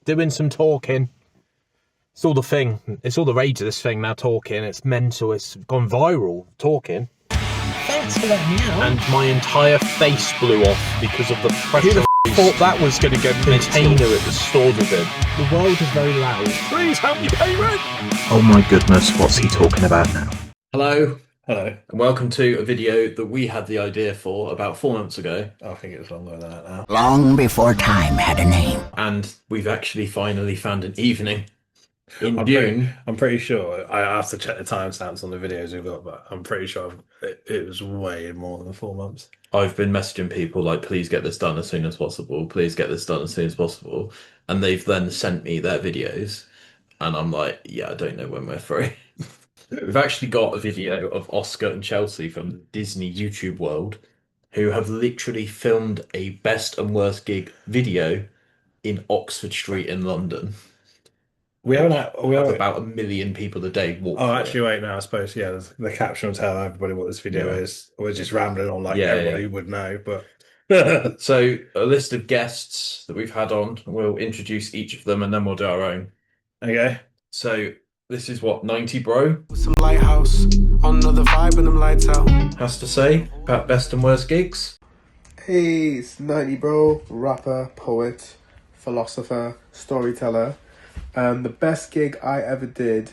doing some talking. It's all the thing. It's all the rage of this thing now, talking. It's mental. It's gone viral, talking. Thanks for letting me know. And my entire face blew off because of the pressure. Who the thought that was going to go container it was stored within? The world is very loud. Please help me pay rent! Oh my goodness, what's he talking about now? Hello. Hello. And welcome to a video that we had the idea for about 4 months ago. I think it's longer than that now. Long before time had a name. And we've actually finally found an evening in June. I'm pretty sure, I have to check the timestamps on the videos we've got, but I'm pretty sure it was way more than 4 months. I've been messaging people like, please get this done as soon as possible. Please get this done as soon as possible. And they've then sent me their videos. And I'm like, yeah, I don't know when we're free. We've actually got a video of Oscar and Chelsea from the Disney YouTube world who have literally filmed a best and worst gig video in Oxford Street in London. We have about 1 million people a day walk. Oh, actually, wait, no, I suppose, yeah, the caption will tell everybody what this video is. We're just rambling on like everybody would know, but... So, a list of guests that we've had on, we'll introduce each of them and then we'll do our own. Okay. So, this is what, 90 Bro? Some lighthouse, on another vibe when them lights out. Has to say about best and worst gigs. Hey, it's 90 Bro, rapper, poet, philosopher, storyteller. The best gig I ever did,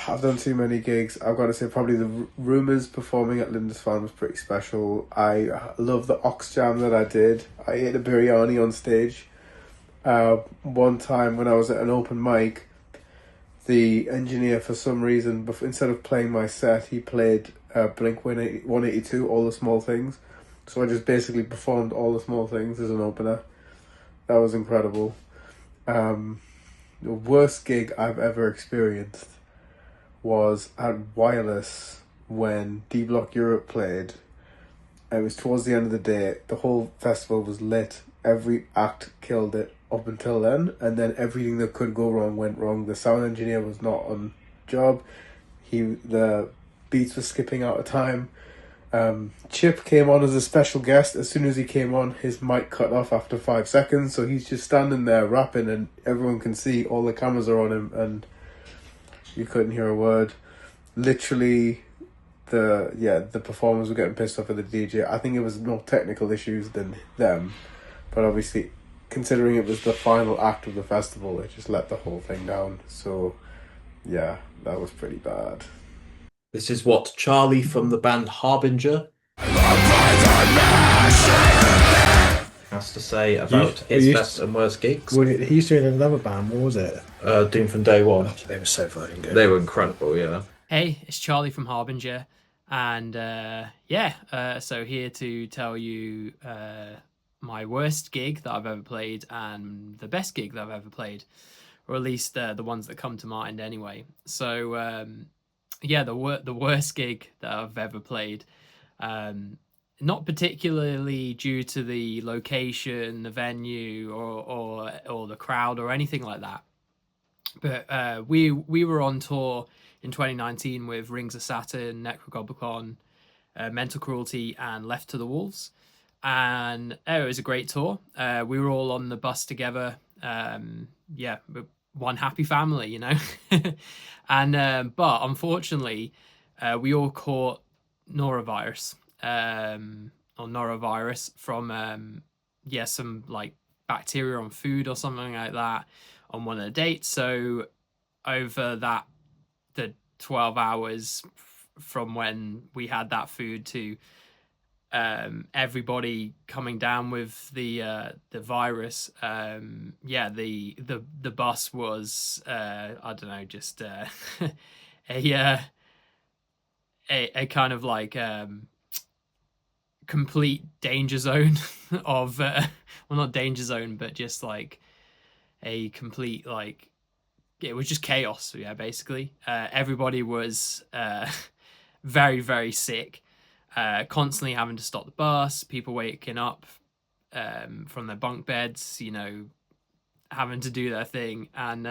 I've done too many gigs. I've got to say probably the Rumours performing at Lindisfarne was pretty special. I love the Ox Jam that I did. I ate a biryani on stage. One time when I was at an open mic, the engineer for some reason, instead of playing my set, he played Blink 182, All the Small Things. So I just basically performed All the Small Things as an opener. That was incredible. The worst gig I've ever experienced was at Wireless when D Block Europe played. It was towards the end of the day. The whole festival was lit. Every act killed it up until then, and then everything that could go wrong went wrong. The sound engineer was not on job. The beats were skipping out of time. Chip came on as a special guest. As soon as he came on, his mic cut off after 5 seconds, so he's just standing there rapping and everyone can see all the cameras are on him and you couldn't hear a word. Literally, the performers were getting pissed off at the DJ. I think it was more technical issues than them, but obviously considering it was the final act of the festival, it just let the whole thing down. So yeah, that was pretty bad. This is what Charlie from the band Harbinger has to say about his best and worst gigs. He used to be in another band, what was it? Doom from Day One. Oh, they were so fucking good. They were incredible, yeah. Hey, it's Charlie from Harbinger, and so here to tell you my worst gig that I've ever played and the best gig that I've ever played, or at least the ones that come to mind anyway. So the worst gig that I've ever played, not particularly due to the location, the venue, or the crowd or anything like that, but we were on tour in 2019 with Rings of Saturn, Necrogoblicon, Mental Cruelty, and Left to the Wolves, and it was a great tour. We were all on the bus together. One happy family, you know. And but unfortunately, we all caught norovirus from some like bacteria on food or something like that on one of the dates. So over the 12 hours from when we had that food to everybody coming down with the virus, the bus was I don't know, just a kind of like complete danger zone of well, not danger zone, but just like a complete, like, it was just chaos. Yeah, basically everybody was very, very sick, constantly having to stop the bus, people waking up from their bunk beds, you know, having to do their thing, and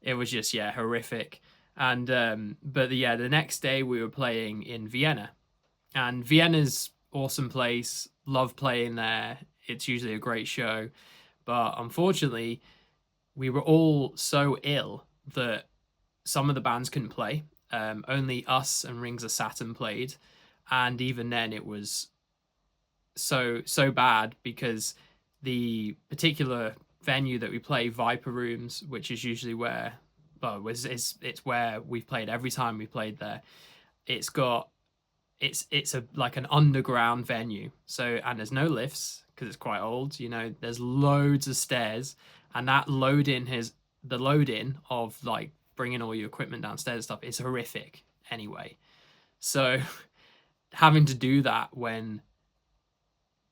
it was just horrific. And the next day we were playing in Vienna, and Vienna's awesome place, love playing there, it's usually a great show. But unfortunately, we were all so ill that some of the bands couldn't play. Only us and Rings of Saturn played, and even then it was so bad because the particular venue that we play, Viper Rooms, which is usually where, it's where we've played every time we played there. It's like an underground venue, so, and there's no lifts because it's quite old. You know, there's loads of stairs, and that the load-in of like bringing all your equipment downstairs and stuff is horrific anyway. So having to do that when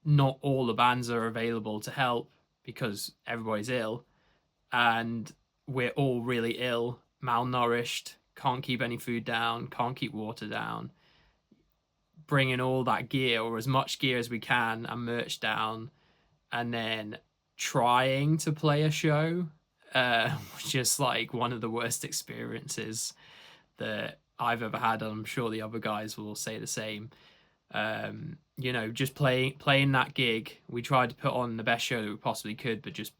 not all the bands are available to help because everybody's ill, and we're all really ill, malnourished, can't keep any food down, can't keep water down, bringing all that gear, or as much gear as we can, and merch down, and then trying to play a show, was just like one of the worst experiences that I've ever had, and I'm sure the other guys will say the same. You know, just playing that gig, we tried to put on the best show that we possibly could, but just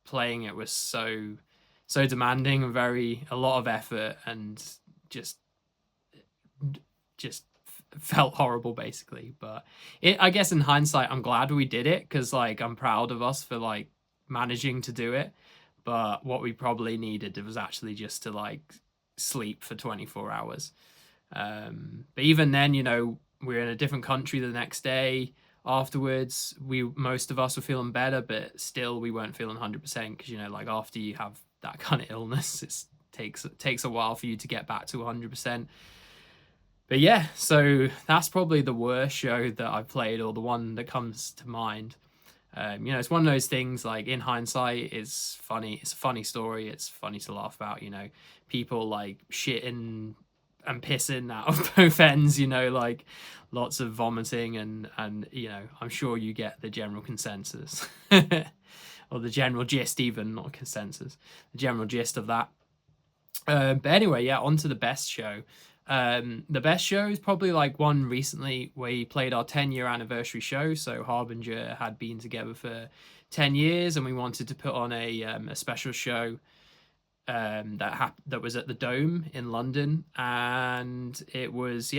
playing it was so demanding and a lot of effort, and just felt horrible basically. But I guess in hindsight, I'm glad we did it, because like I'm proud of us for like managing to do it. But what we probably needed was actually just to like sleep for 24 hours. But even then, you know, we were in a different country the next day. Afterwards, most of us were feeling better, but still we weren't feeling 100%, because, you know, like after you have that kind of illness, it takes a while for you to get back to 100%. But yeah, so that's probably the worst show that I've played, or the one that comes to mind. You know, it's one of those things, like in hindsight, it's funny. It's a funny story. It's funny to laugh about, you know, people like shitting and pissing out of both ends, you know, like lots of vomiting, and you know, I'm sure you get the general consensus or the general gist, even not consensus, the general gist of that. But anyway, yeah, on to the best show. The best show is probably like one recently where we played our 10-year anniversary show. So Harbinger had been together for 10 years, and we wanted to put on a special show that was at the Dome in London, and it was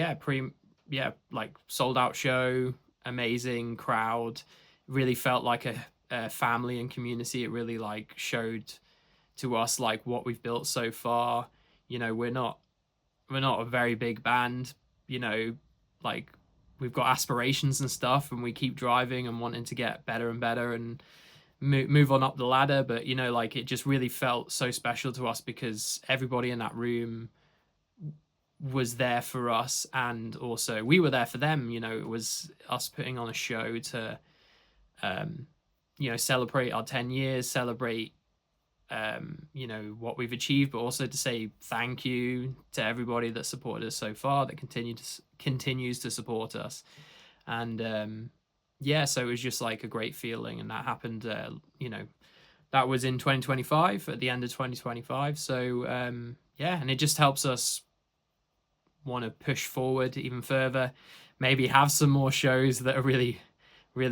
like sold out show, amazing crowd, really felt like a family and community. It really like showed to us like what we've built so far. You know, we're not a very big band, you know, like we've got aspirations and stuff, and we keep driving and wanting to get better and better and move on up the ladder. But, you know, like it just really felt so special to us because everybody in that room was there for us, and also we were there for them. You know, it was us putting on a show to, you know, celebrate our 10 years, celebrate you know, what we've achieved, but also to say thank you to everybody that supported us so far, that continues to support us. And yeah, so it was just like a great feeling, and that happened, you know, that was in 2025, at the end of 2025. So yeah, and it just helps us want to push forward even further, maybe have some more shows that are really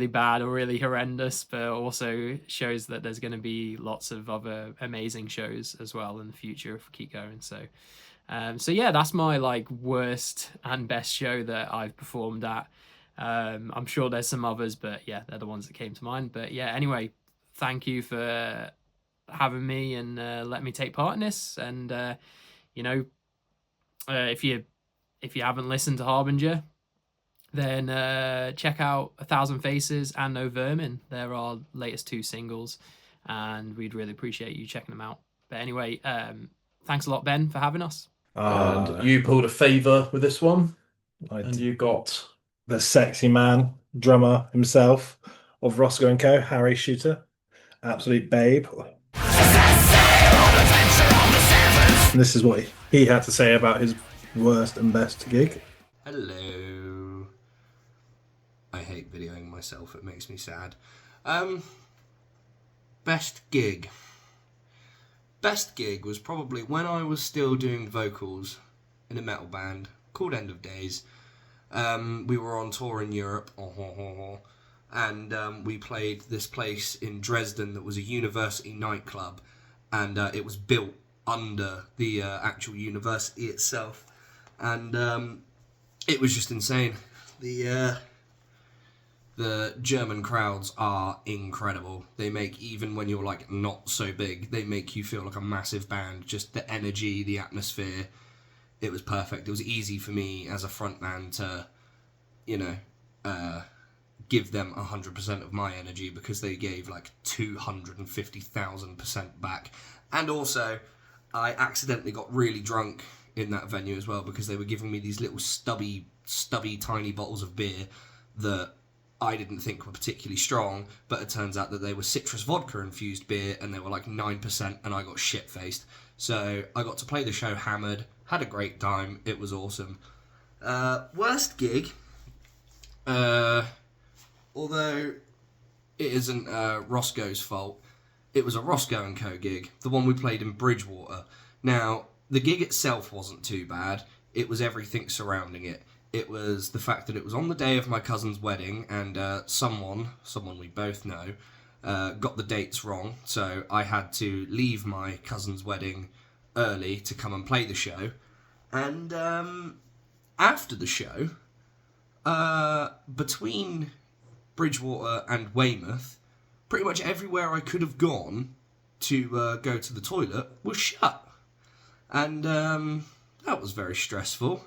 bad or really horrendous, but also shows that there's going to be lots of other amazing shows as well in the future if we keep going. So so yeah, that's my like worst and best show that I've performed at. I'm sure there's some others, but yeah, they're the ones that came to mind. But yeah, anyway, thank you for having me and letting me take part in this. And you know, if you haven't listened to Harbinger, then check out 1,000 Faces and No Vermin. They're our latest 2 singles, and we'd really appreciate you checking them out. But anyway, thanks a lot, Ben, for having us. And you pulled a favour with this one, and you got the sexy man, drummer himself of Rossco and Co, Harry Shooter, absolute babe. And this is what he had to say about his worst and best gig. Hello. I hate videoing myself, it makes me sad. Best gig. Best gig was probably when I was still doing vocals in a metal band called End of Days. We were on tour in Europe, and we played this place in Dresden that was a university nightclub, and it was built under the actual university itself, and it was just insane. The German crowds are incredible. They make, even when you're like not so big, they make you feel like a massive band. Just the energy, the atmosphere, it was perfect. It was easy for me as a frontman to, you know, give them 100% of my energy, because they gave like 250,000% back. And also, I accidentally got really drunk in that venue as well, because they were giving me these little stubby tiny bottles of beer that I didn't think were particularly strong, but it turns out that they were citrus vodka infused beer, and they were like 9%, and I got shit-faced. So I got to play the show hammered, had a great time, it was awesome. Worst gig, although it isn't Rossco's fault, it was a Rossco and Co gig, the one we played in Bridgewater. Now, the gig itself wasn't too bad, it was everything surrounding it. It was the fact that it was on the day of my cousin's wedding, and someone we both know, got the dates wrong, so I had to leave my cousin's wedding early to come and play the show. And after the show, between Bridgewater and Weymouth, pretty much everywhere I could have gone to go to the toilet was shut. And that was very stressful.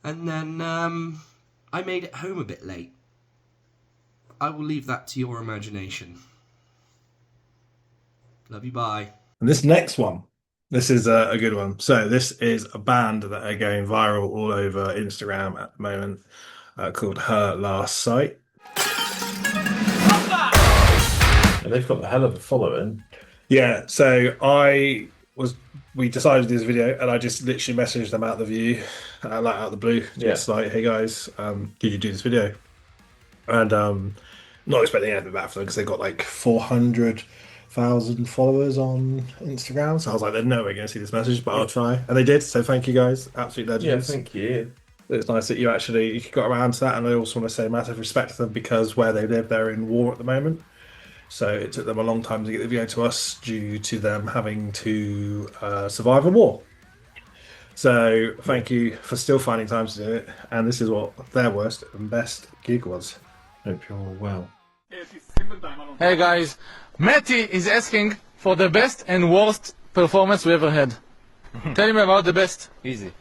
And then I made it home a bit late. I will leave that to your imagination. Love you, bye. And this next one, this is a good one. So this is a band that are going viral all over Instagram at the moment, called Her Last Sight. And they've got a hell of a following. Yeah, so we decided to do this video, and I just literally messaged them out the view, like out of the blue, just like, hey guys, can you do this video? And not expecting anything back from them, because they got like 400,000 followers on Instagram. So I was like, there's no way going to see this message, but I'll try. And they did. So thank you guys, absolute legends. Yeah, thank you. It's nice that you got around to that, and I also want to say massive respect to them, because where they live, they're in war at the moment. So it took them a long time to get the video to us, due to them having to survive a war. So thank you for still finding time to do it. And this is what their worst and best gig was. Hope you're all well. Hey guys, Matty is asking for the best and worst performance we ever had. Tell him about the best. Easy.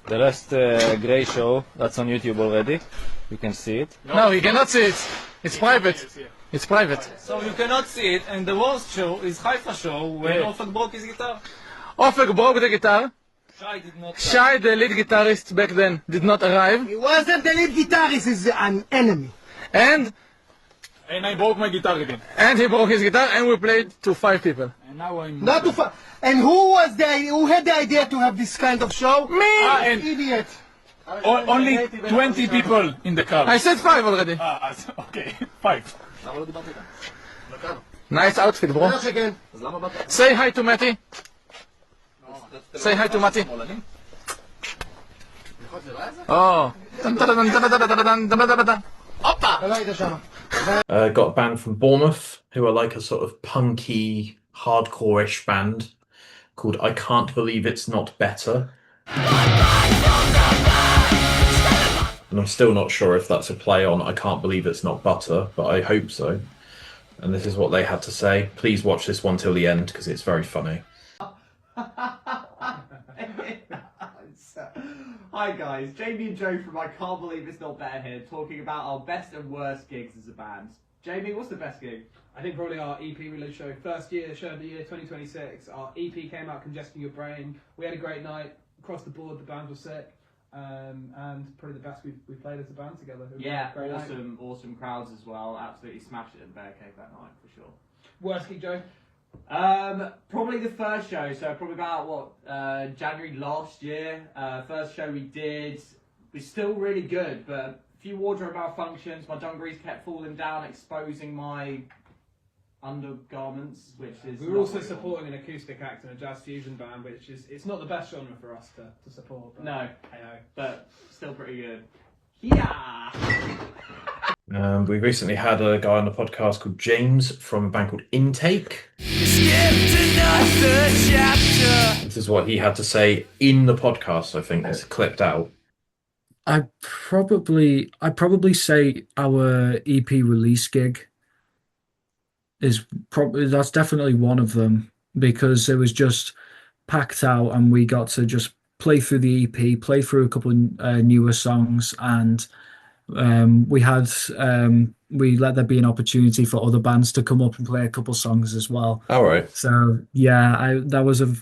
The last grey show, that's on YouTube already. You can see it. No, he cannot see it. It's private. It's private. So you cannot see it, and the worst show is Haifa show, when Ofek broke his guitar. Ofek broke the guitar. Shai did not. Shai, the lead guitarist back then, did not arrive. He wasn't the lead guitarist, he's an enemy. And I broke my guitar again. And he broke his guitar, and we played to 5 people. And now I'm not to 5. And who had the idea to have this kind of show? Me! An idiot. Only 20 people in the car. I said 5 already. Okay, 5. Nice outfit, bro. Say hi to Matty. Say hi to Matty. Oh. Got a band from Bournemouth who are like a sort of punky, hardcore-ish band called I Can't Believe It's Not Better. And I'm still not sure if that's a play on I Can't Believe It's Not Butter, but I hope so. And this is what they had to say. Please watch this one till the end, because it's very funny. Hi guys, Jamie and Joe from I Can't Believe It's Not Better here, talking about our best and worst gigs as a band. Jamie, what's the best gig? I think probably our EP release show, first year, show of the year, 2026. Our EP came out, Congesting Your Brain. We had a great night, across the board, the band was sick. And probably the best we've played as a band together. Yeah, awesome crowds as well. Absolutely smashed it in Bear Cave that night, for sure. Worst gig, Joe? Probably the first show, so probably about, January last year. First show we did was still really good, but a few wardrobe malfunctions. My dungarees kept falling down, exposing my undergarments, which is... We were also supporting an acoustic act in a jazz fusion band, which is, it's not the best genre for us to support. But no, hey-ho. But still pretty good. Yeah! We recently had a guy on the podcast called James from a band called Intake. This is what he had to say in the podcast. I think it's clipped out. I'd probably say our EP release gig is that's definitely one of them, because it was just packed out and we got to just play through the EP, play through a couple of newer songs, and we let there be an opportunity for other bands to come up and play a couple songs as well. All right. So yeah, that was a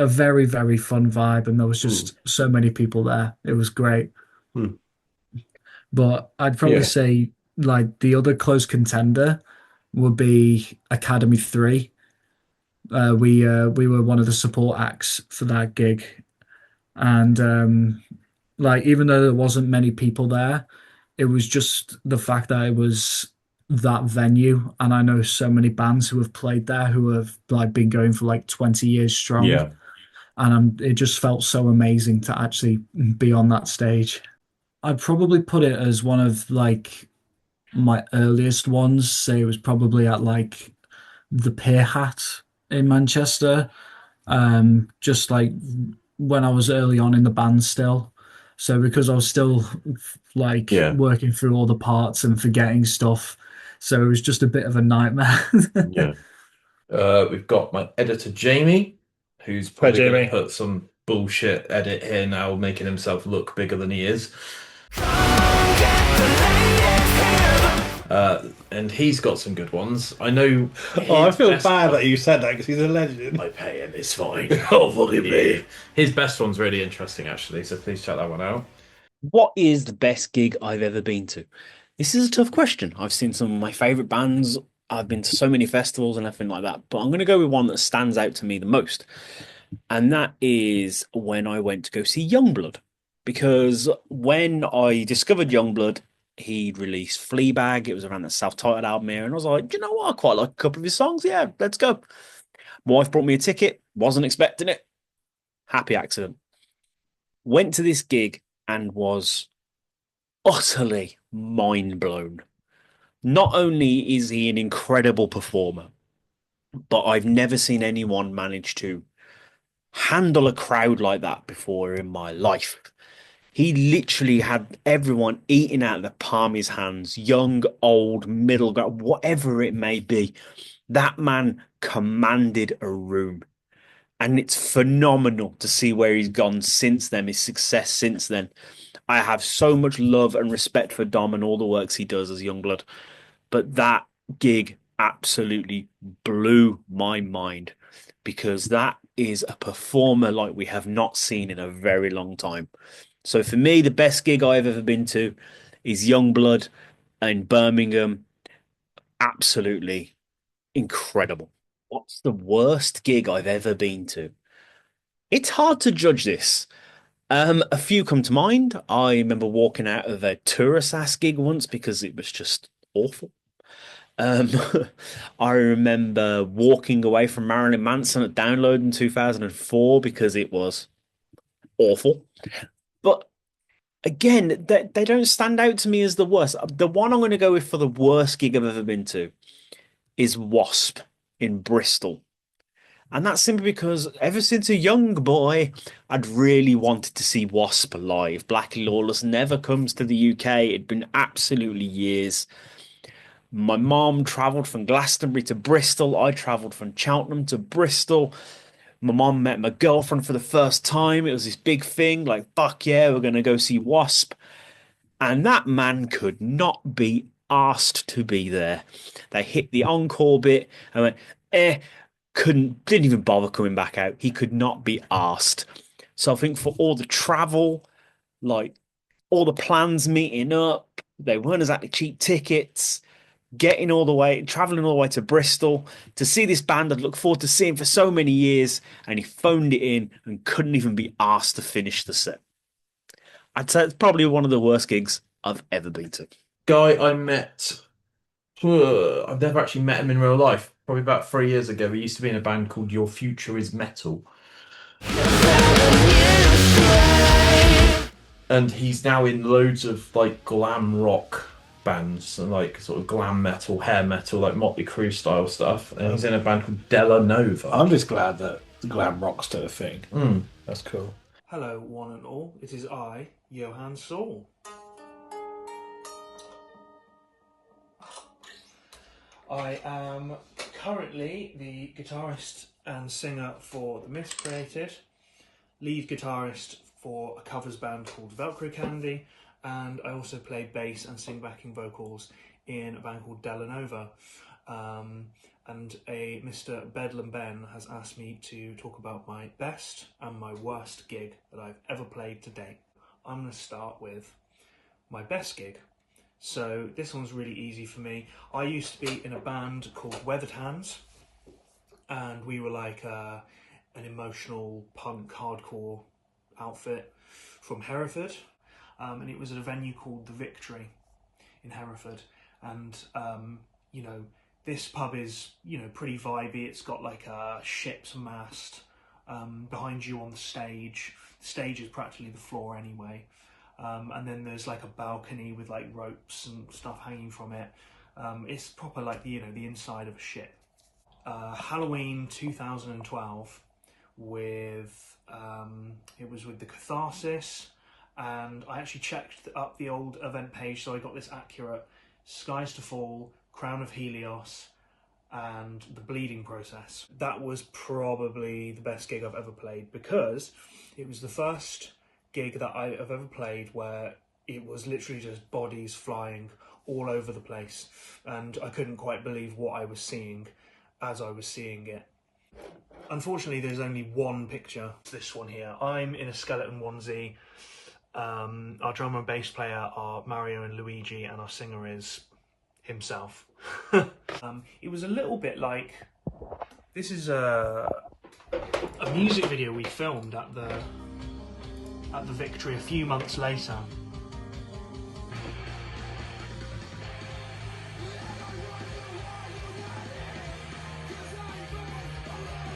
very, very fun vibe, and there was just so many people there. It was great. But I'd probably say like the other close contender would be Academy 3. We were one of the support acts for that gig, and like even though there wasn't many people there, it was just the fact that it was that venue, and I know so many bands who have played there who have like been going for like 20 years strong. Yeah. And it just felt so amazing to actually be on that stage. I'd probably put it as one of like my earliest ones. Say it was probably at like the Pier Hat in Manchester, just like when I was early on in the band still. So because I was still like working through all the parts and forgetting stuff, so it was just a bit of a nightmare. We've got my editor Jamie, who's probably going to put some bullshit edit here now, making himself look bigger than he is. And he's got some good ones. I know. I feel bad that you said that because he's a legend. I pay him, it's fine. Oh, fucking me. His best one's really interesting, actually, so please check that one out. What is the best gig I've ever been to? This is a tough question. I've seen some of my favourite bands. I've been to so many festivals and everything like that, but I'm going to go with one that stands out to me the most. And that is when I went to go see Youngblood. Because when I discovered Youngblood, he'd released Fleabag. It was around the self-titled album here. And I was like, you know what? I quite like a couple of his songs. Yeah, let's go. My wife brought me a ticket. Wasn't expecting it. Happy accident. Went to this gig and was utterly mind blown. Not only is he an incredible performer, but I've never seen anyone manage to handle a crowd like that before in my life. He literally had everyone eating out of the palm of his hands, young, old, middle ground, whatever it may be. That man commanded a room. And it's phenomenal to see where he's gone since then, his success since then. I have so much love and respect for Dom and all the works he does as Youngblood. But that gig absolutely blew my mind, because that is a performer like we have not seen in a very long time. So for me, the best gig I've ever been to is Youngblood in Birmingham. Absolutely incredible. What's the worst gig I've ever been to? It's hard to judge this. A few come to mind. I remember walking out of a Tourist gig once because it was just awful. I remember walking away from Marilyn Manson at Download in 2004 because it was awful. But again, they don't stand out to me as the worst. The one I'm going to go with for the worst gig I've ever been to is Wasp in Bristol. And that's simply because ever since a young boy, I'd really wanted to see Wasp live. Blackie Lawless never comes to the UK. It'd been absolutely years. My mom travelled from Glastonbury to Bristol. I travelled from Cheltenham to Bristol. My mom met my girlfriend for the first time. It was this big thing, like, fuck yeah, we're going to go see Wasp. And that man could not be asked to be there. They hit the encore bit and went, didn't even bother coming back out. He could not be asked. So I think for all the travel, like all the plans meeting up, they weren't exactly cheap tickets, traveling all the way to Bristol to see this band I'd looked forward to seeing for so many years, and he phoned it in and couldn't even be asked to finish the set. I'd say it's probably one of the worst gigs I've ever been to. Guy I met, I've never actually met him in real life, probably about 3 years ago. He used to be in a band called Your Future Is Metal. And he's now in loads of like glam rock bands, and like sort of glam metal, hair metal, like Motley Crue style stuff. And he's in a band called Della Nova. I'm just glad that glam rock's still a thing. That's cool. Hello, one and all. It is I, Johann Saul. I am currently the guitarist and singer for The Miscreated, lead guitarist for a covers band called Velcro Candy, and I also play bass and sing backing vocals in a band called Della Nova. And a Mr. Bedlam Ben has asked me to talk about my best and my worst gig that I've ever played to date. I'm going to start with my best gig. So this one's really easy for me. I used to be in a band called Weathered Hands, and we were like an emotional punk hardcore outfit from Hereford, and it was at a venue called The Victory in Hereford. And you know, this pub is, you know, pretty vibey. It's got like a ship's mast behind you on the stage. The stage is practically the floor anyway. And then there's like a balcony with like ropes and stuff hanging from it. It's proper like, you know, the inside of a ship. Halloween 2012 with, it was with the Catharsis, and I actually checked up the old event page, so I got this accurate: Skies to Fall, Crown of Helios, and The Bleeding Process. That was probably the best gig I've ever played, because it was the first gig that I have ever played where it was literally just bodies flying all over the place, and I couldn't quite believe what I was seeing as I was seeing it. Unfortunately, there's only one picture, this one here. I'm in a skeleton onesie. Our drummer and bass player are Mario and Luigi, and our singer is himself. It was a little bit like, this is a music video we filmed at the Victory a few months later.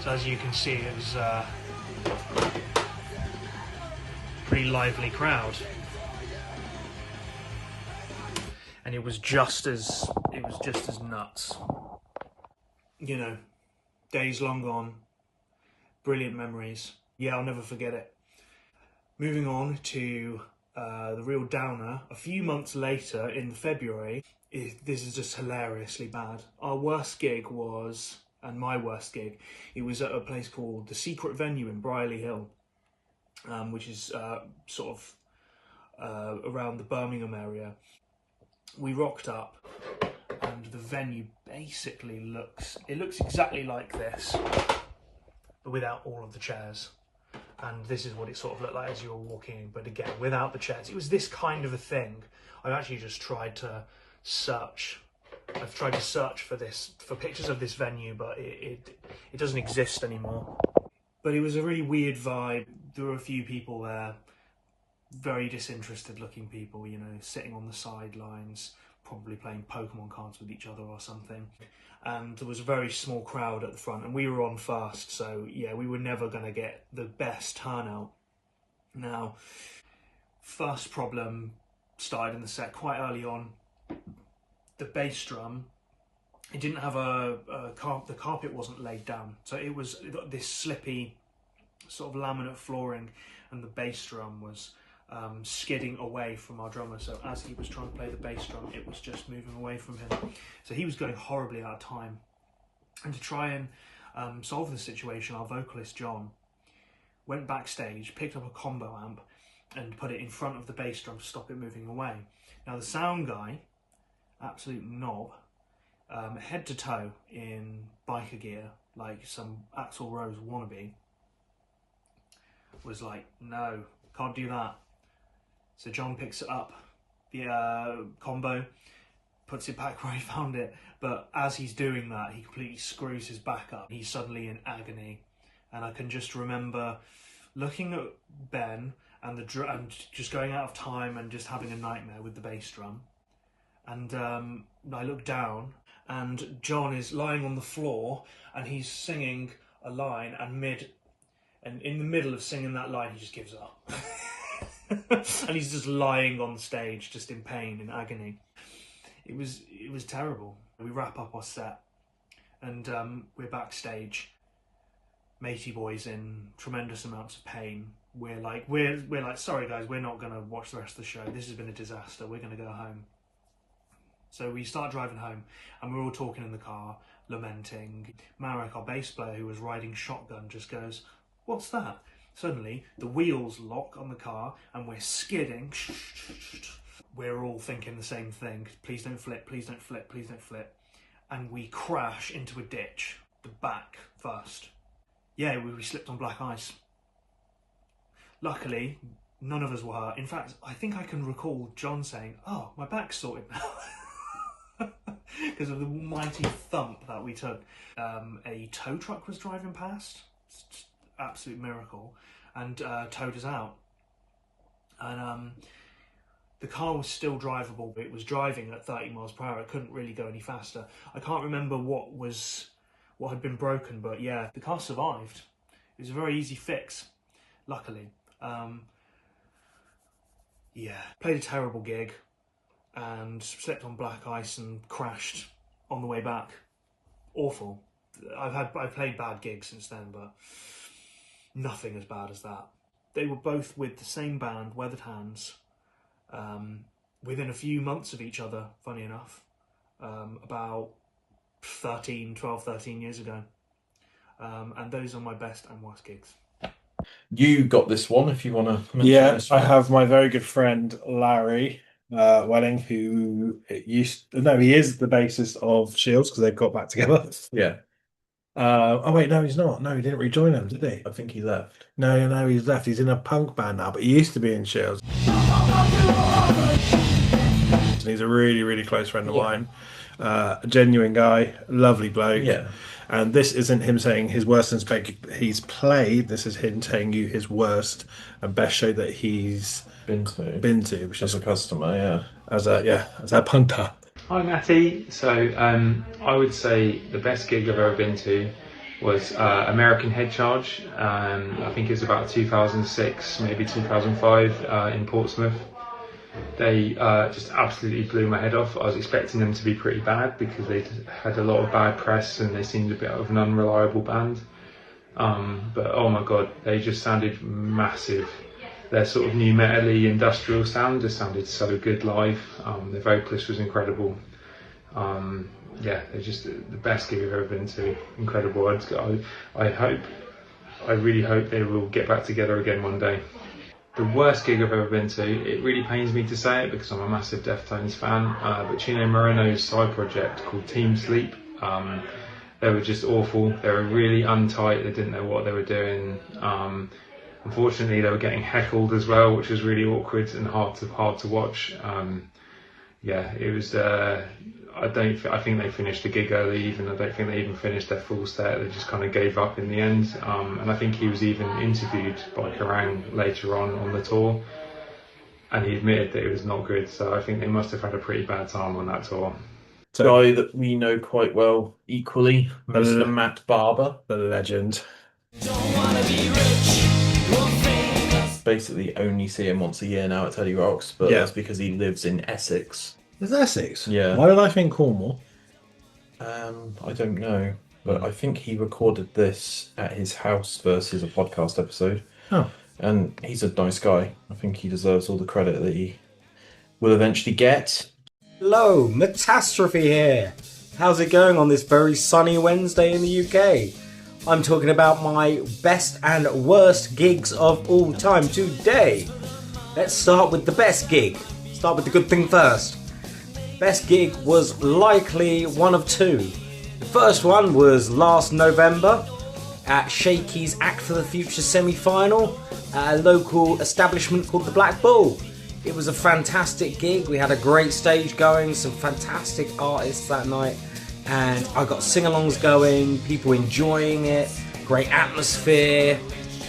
So as you can see, it was a pretty lively crowd, and it was just as nuts. You know, days long gone, brilliant memories. Yeah, I'll never forget it. Moving on to the real downer. A few months later, in February, this is just hilariously bad. Our worst gig was, and my worst gig, it was at a place called The Secret Venue in Brierley Hill, which is sort of around the Birmingham area. We rocked up, and the venue basically looks exactly like this, but without all of the chairs. And this is what it sort of looked like as you were walking in, but again, without the chairs. It was this kind of a thing. I've actually just tried to search. I've tried to search for pictures of this venue, but it doesn't exist anymore. But it was a really weird vibe. There were a few people there, very disinterested looking people, you know, sitting on the sidelines, probably playing Pokemon cards with each other or something. And there was a very small crowd at the front, and we were on first, so yeah, we were never going to get the best turnout. Now, first problem started in the set quite early on. The bass drum, it didn't have the carpet wasn't laid down, so it was this slippy sort of laminate flooring, and the bass drum was skidding away from our drummer. So as he was trying to play the bass drum, it was just moving away from him. So he was going horribly out of time. And to try and solve the situation, our vocalist John went backstage, picked up a combo amp, and put it in front of the bass drum to stop it moving away. Now the sound guy, absolute knob, head to toe in biker gear, like some Axl Rose wannabe, was like, no, can't do that. So John picks it up, the combo, puts it back where he found it, but as he's doing that, he completely screws his back up. He's suddenly in agony, and I can just remember looking at Ben and just going out of time and just having a nightmare with the bass drum. And I look down, and John is lying on the floor, and he's singing a line, and in the middle of singing that line, he just gives up. And he's just lying on the stage, just in pain, in agony. It was terrible. We wrap up our set, and we're backstage. Matey boy's in tremendous amounts of pain. We're like, sorry guys, we're not gonna watch the rest of the show. This has been a disaster. We're gonna go home. So we start driving home, and we're all talking in the car, lamenting. Marek, our bass player, who was riding shotgun, just goes, "What's that?" Suddenly, the wheels lock on the car, and we're skidding. We're all thinking the same thing. Please don't flip, please don't flip, please don't flip. And we crash into a ditch, the back first. Yeah, we slipped on black ice. Luckily, none of us were hurt. In fact, I think I can recall John saying, "Oh, my back's sorted now." Because of the mighty thump that we took. A tow truck was driving past. It's just absolute miracle. And towed us out. And the car was still drivable, but it was driving at 30 miles per hour. It couldn't really go any faster. I can't remember what had been broken, but yeah, the car survived. It was a very easy fix, luckily. Yeah, played a terrible gig and slept on black ice and crashed on the way back. Awful. I've played bad gigs since then, but nothing as bad as that. They were both with the same band, Weathered Hands, within a few months of each other, funny enough, about 12, 13 years ago. And those are my best and worst gigs. You got this one, if you want to mention Yeah, this I one. have my very good friend Larry Welling, who he is the bassist of Shields, because they've got back together. Yeah. Oh wait, no, he's not. No, he didn't rejoin them, did he? I think he left. No, he's left. He's in a punk band now, but he used to be in Shields. And he's a really, really close friend of mine. A genuine guy, lovely bloke. Yeah. And this isn't him saying his worst and best he's played. This is him telling you his worst and best show that he's been to, which as a customer, yeah. As a punter. Hi Matty. So I would say the best gig I've ever been to was American Head Charge. I think it was about 2006, maybe 2005 in Portsmouth. They just absolutely blew my head off. I was expecting them to be pretty bad because they had a lot of bad press and they seemed a bit of an unreliable band. But oh my god, they just sounded massive. Their sort of new metal-y industrial sound just sounded so good live. Their vocalist was incredible. Yeah, they're just the best gig I've ever been to. Incredible. I really hope they will get back together again one day. The worst gig I've ever been to, it really pains me to say it because I'm a massive Deftones fan, but Chino Moreno's side project called Team Sleep, they were just awful. They were really untight, they didn't know what they were doing. Unfortunately, they were getting heckled as well, which was really awkward and hard to watch. Yeah, it was. I think they finished the gig early. I don't think they even finished their full set. They just kind of gave up in the end. And I think he was even interviewed by Kerrang later on the tour, and he admitted that it was not good. So I think they must have had a pretty bad time on that tour. Guy that we know quite well, equally, Mr. Matt Barber, the legend. Basically, only see him once a year now at Teddy Rocks, but that's because he lives in Essex. Is Essex? Yeah. Why did I think Cornwall? I don't know, but I think he recorded this at his house versus a podcast episode. Oh. And he's a nice guy. I think he deserves all the credit that he will eventually get. Hello, Mattastrophe here. How's it going on this very sunny Wednesday in the UK? I'm talking about my best and worst gigs of all time today. Let's start with the best gig. Start with the good thing first. Best gig was likely one of two. The first one was last November at Shakey's Act for the Future semi-final at a local establishment called the Black Bull. It was a fantastic gig. We had a great stage going, some fantastic artists that night, and I got sing-alongs going, people enjoying it, great atmosphere.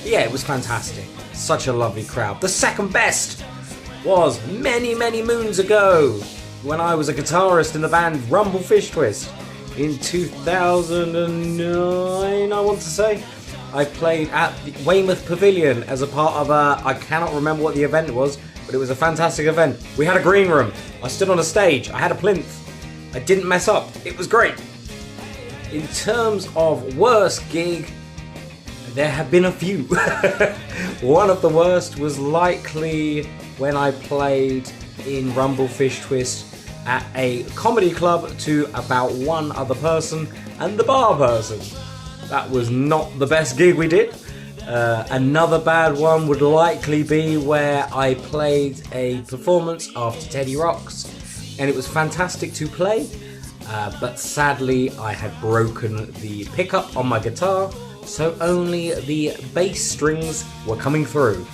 Yeah, it was fantastic. Such a lovely crowd. The second best was many, many moons ago when I was a guitarist in the band Rumble Fish Twist in 2009, I want to say. I played at the Weymouth Pavilion as a part of I cannot remember what the event was, but it was a fantastic event. We had a green room. I stood on a stage. I had a plinth. I didn't mess up. It was great. In terms of worst gig, there have been a few. One of the worst was likely when I played in Rumblefish Twist at a comedy club to about one other person and the bar person. That was not the best gig we did. Another bad one would likely be where I played a performance after Teddy Rocks, and it was fantastic to play, but sadly I had broken the pickup on my guitar, so only the bass strings were coming through.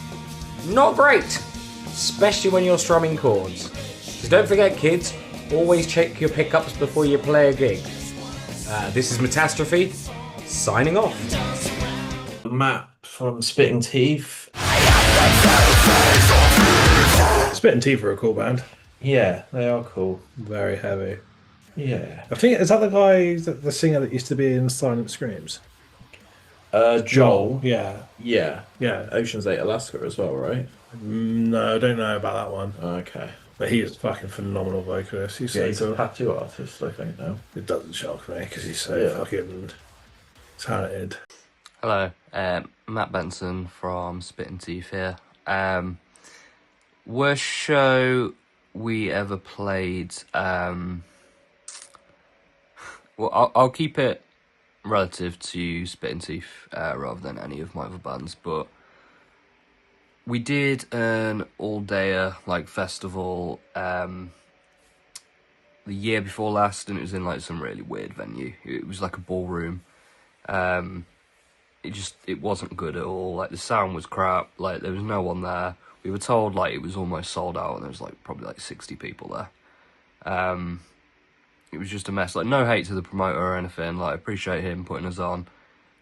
Not great, especially when you're strumming chords. So don't forget, kids, always check your pickups before you play a gig. This is Mattastrophe, signing off. Matt from Spitting Teeth. Spitting Teeth are a cool band. Yeah, they are cool. Very heavy. Yeah. I think, is that the guy, the singer that used to be in Silent Screams? Joel. Yeah. Yeah. Yeah. Ocean's 8 Alaska as well, right? No, I don't know about that one. Okay. But he is a fucking phenomenal vocalist. He's a tattoo artist, I think, now. It doesn't shock me because he's so fucking talented. Hello, Matt Benson from Spitting Teeth here. Worst show we ever played. Well, I'll keep it relative to Spitting Teeth rather than any of my other bands, but we did an all-dayer festival the year before last, and it was in some really weird venue. It was like a ballroom. It wasn't good at all. The sound was crap. There was no one there. We were told it was almost sold out, and there was probably 60 people there. It was just a mess. No hate to the promoter or anything. I appreciate him putting us on,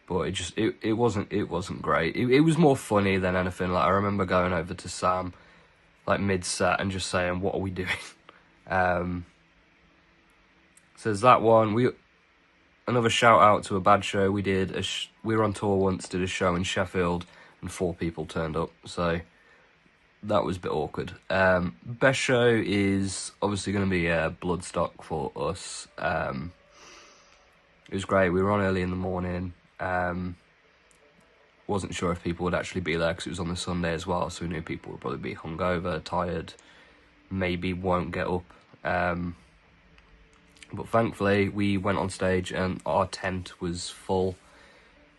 but it wasn't great. It was more funny than anything. I remember going over to Sam mid set and just saying, "What are we doing?" So there's that one. Another shout out to a bad show we did. We were on tour once, did a show in Sheffield, and 4 people turned up. So that was a bit awkward. Best show is obviously going to be Bloodstock for us. It was great. We were on early in the morning. Wasn't sure if people would actually be there because it was on the Sunday as well, so we knew people would probably be hungover, tired, maybe won't get up. But thankfully, we went on stage and our tent was full.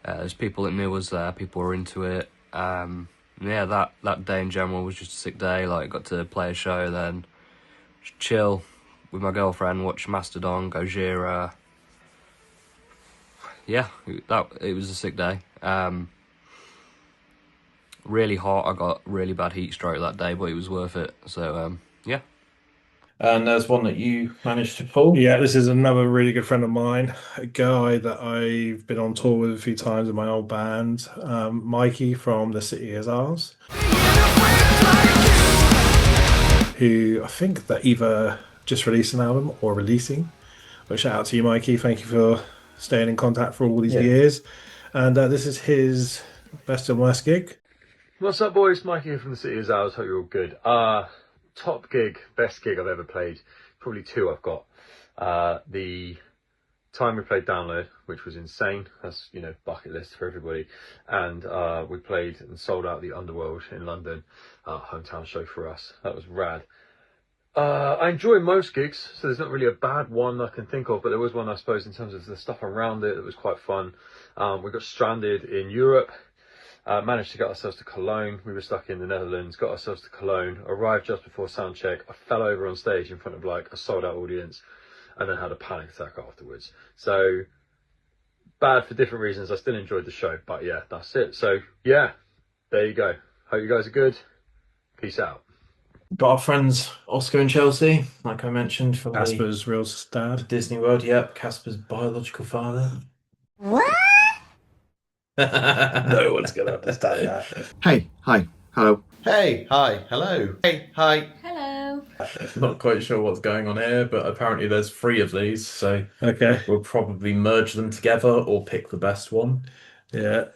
There's people that knew us there, people were into it. Yeah, that day in general was just a sick day. Got to play a show, then just chill with my girlfriend, watch Mastodon, Gojira. Yeah, it was a sick day. Really hot. I got really bad heat stroke that day, but it was worth it. So yeah. And there's one that you managed to pull. Yeah, this is another really good friend of mine, a guy that I've been on tour with a few times in my old band, Mikey from The City Is Ours, who I think that either just released an album or releasing. But shout out to you, Mikey. Thank you for staying in contact for all these years. And this is his best and worst gig. What's up, boys? Mikey here from The City Is Ours. Hope you're all good. Top gig, best gig I've ever played. Probably 2 I've got. The time we played Download, which was insane. That's, bucket list for everybody. And we played and sold out the Underworld in London. Hometown show for us. That was rad. I enjoy most gigs, so there's not really a bad one I can think of, but there was one, I suppose, in terms of the stuff around it that was quite fun. We got stranded in Europe. Managed to get ourselves to Cologne. We were stuck in the Netherlands, got ourselves to Cologne, arrived just before sound check. I fell over on stage in front of a sold out audience and then had a panic attack afterwards. So bad for different reasons. I still enjoyed the show, but yeah, that's it. So yeah, there you go. Hope you guys are good. Peace out. Got our friends Oscar and Chelsea, like I mentioned, from Casper's real dad. Disney World. Yep, Casper's biological father. What? No one's going to understand that. Hey, hi, hello. Hey, hi, hello. Hey, hi. Hello. Not quite sure what's going on here, but apparently there's 3 of these, so okay, we'll probably merge them together or pick the best one. Yeah,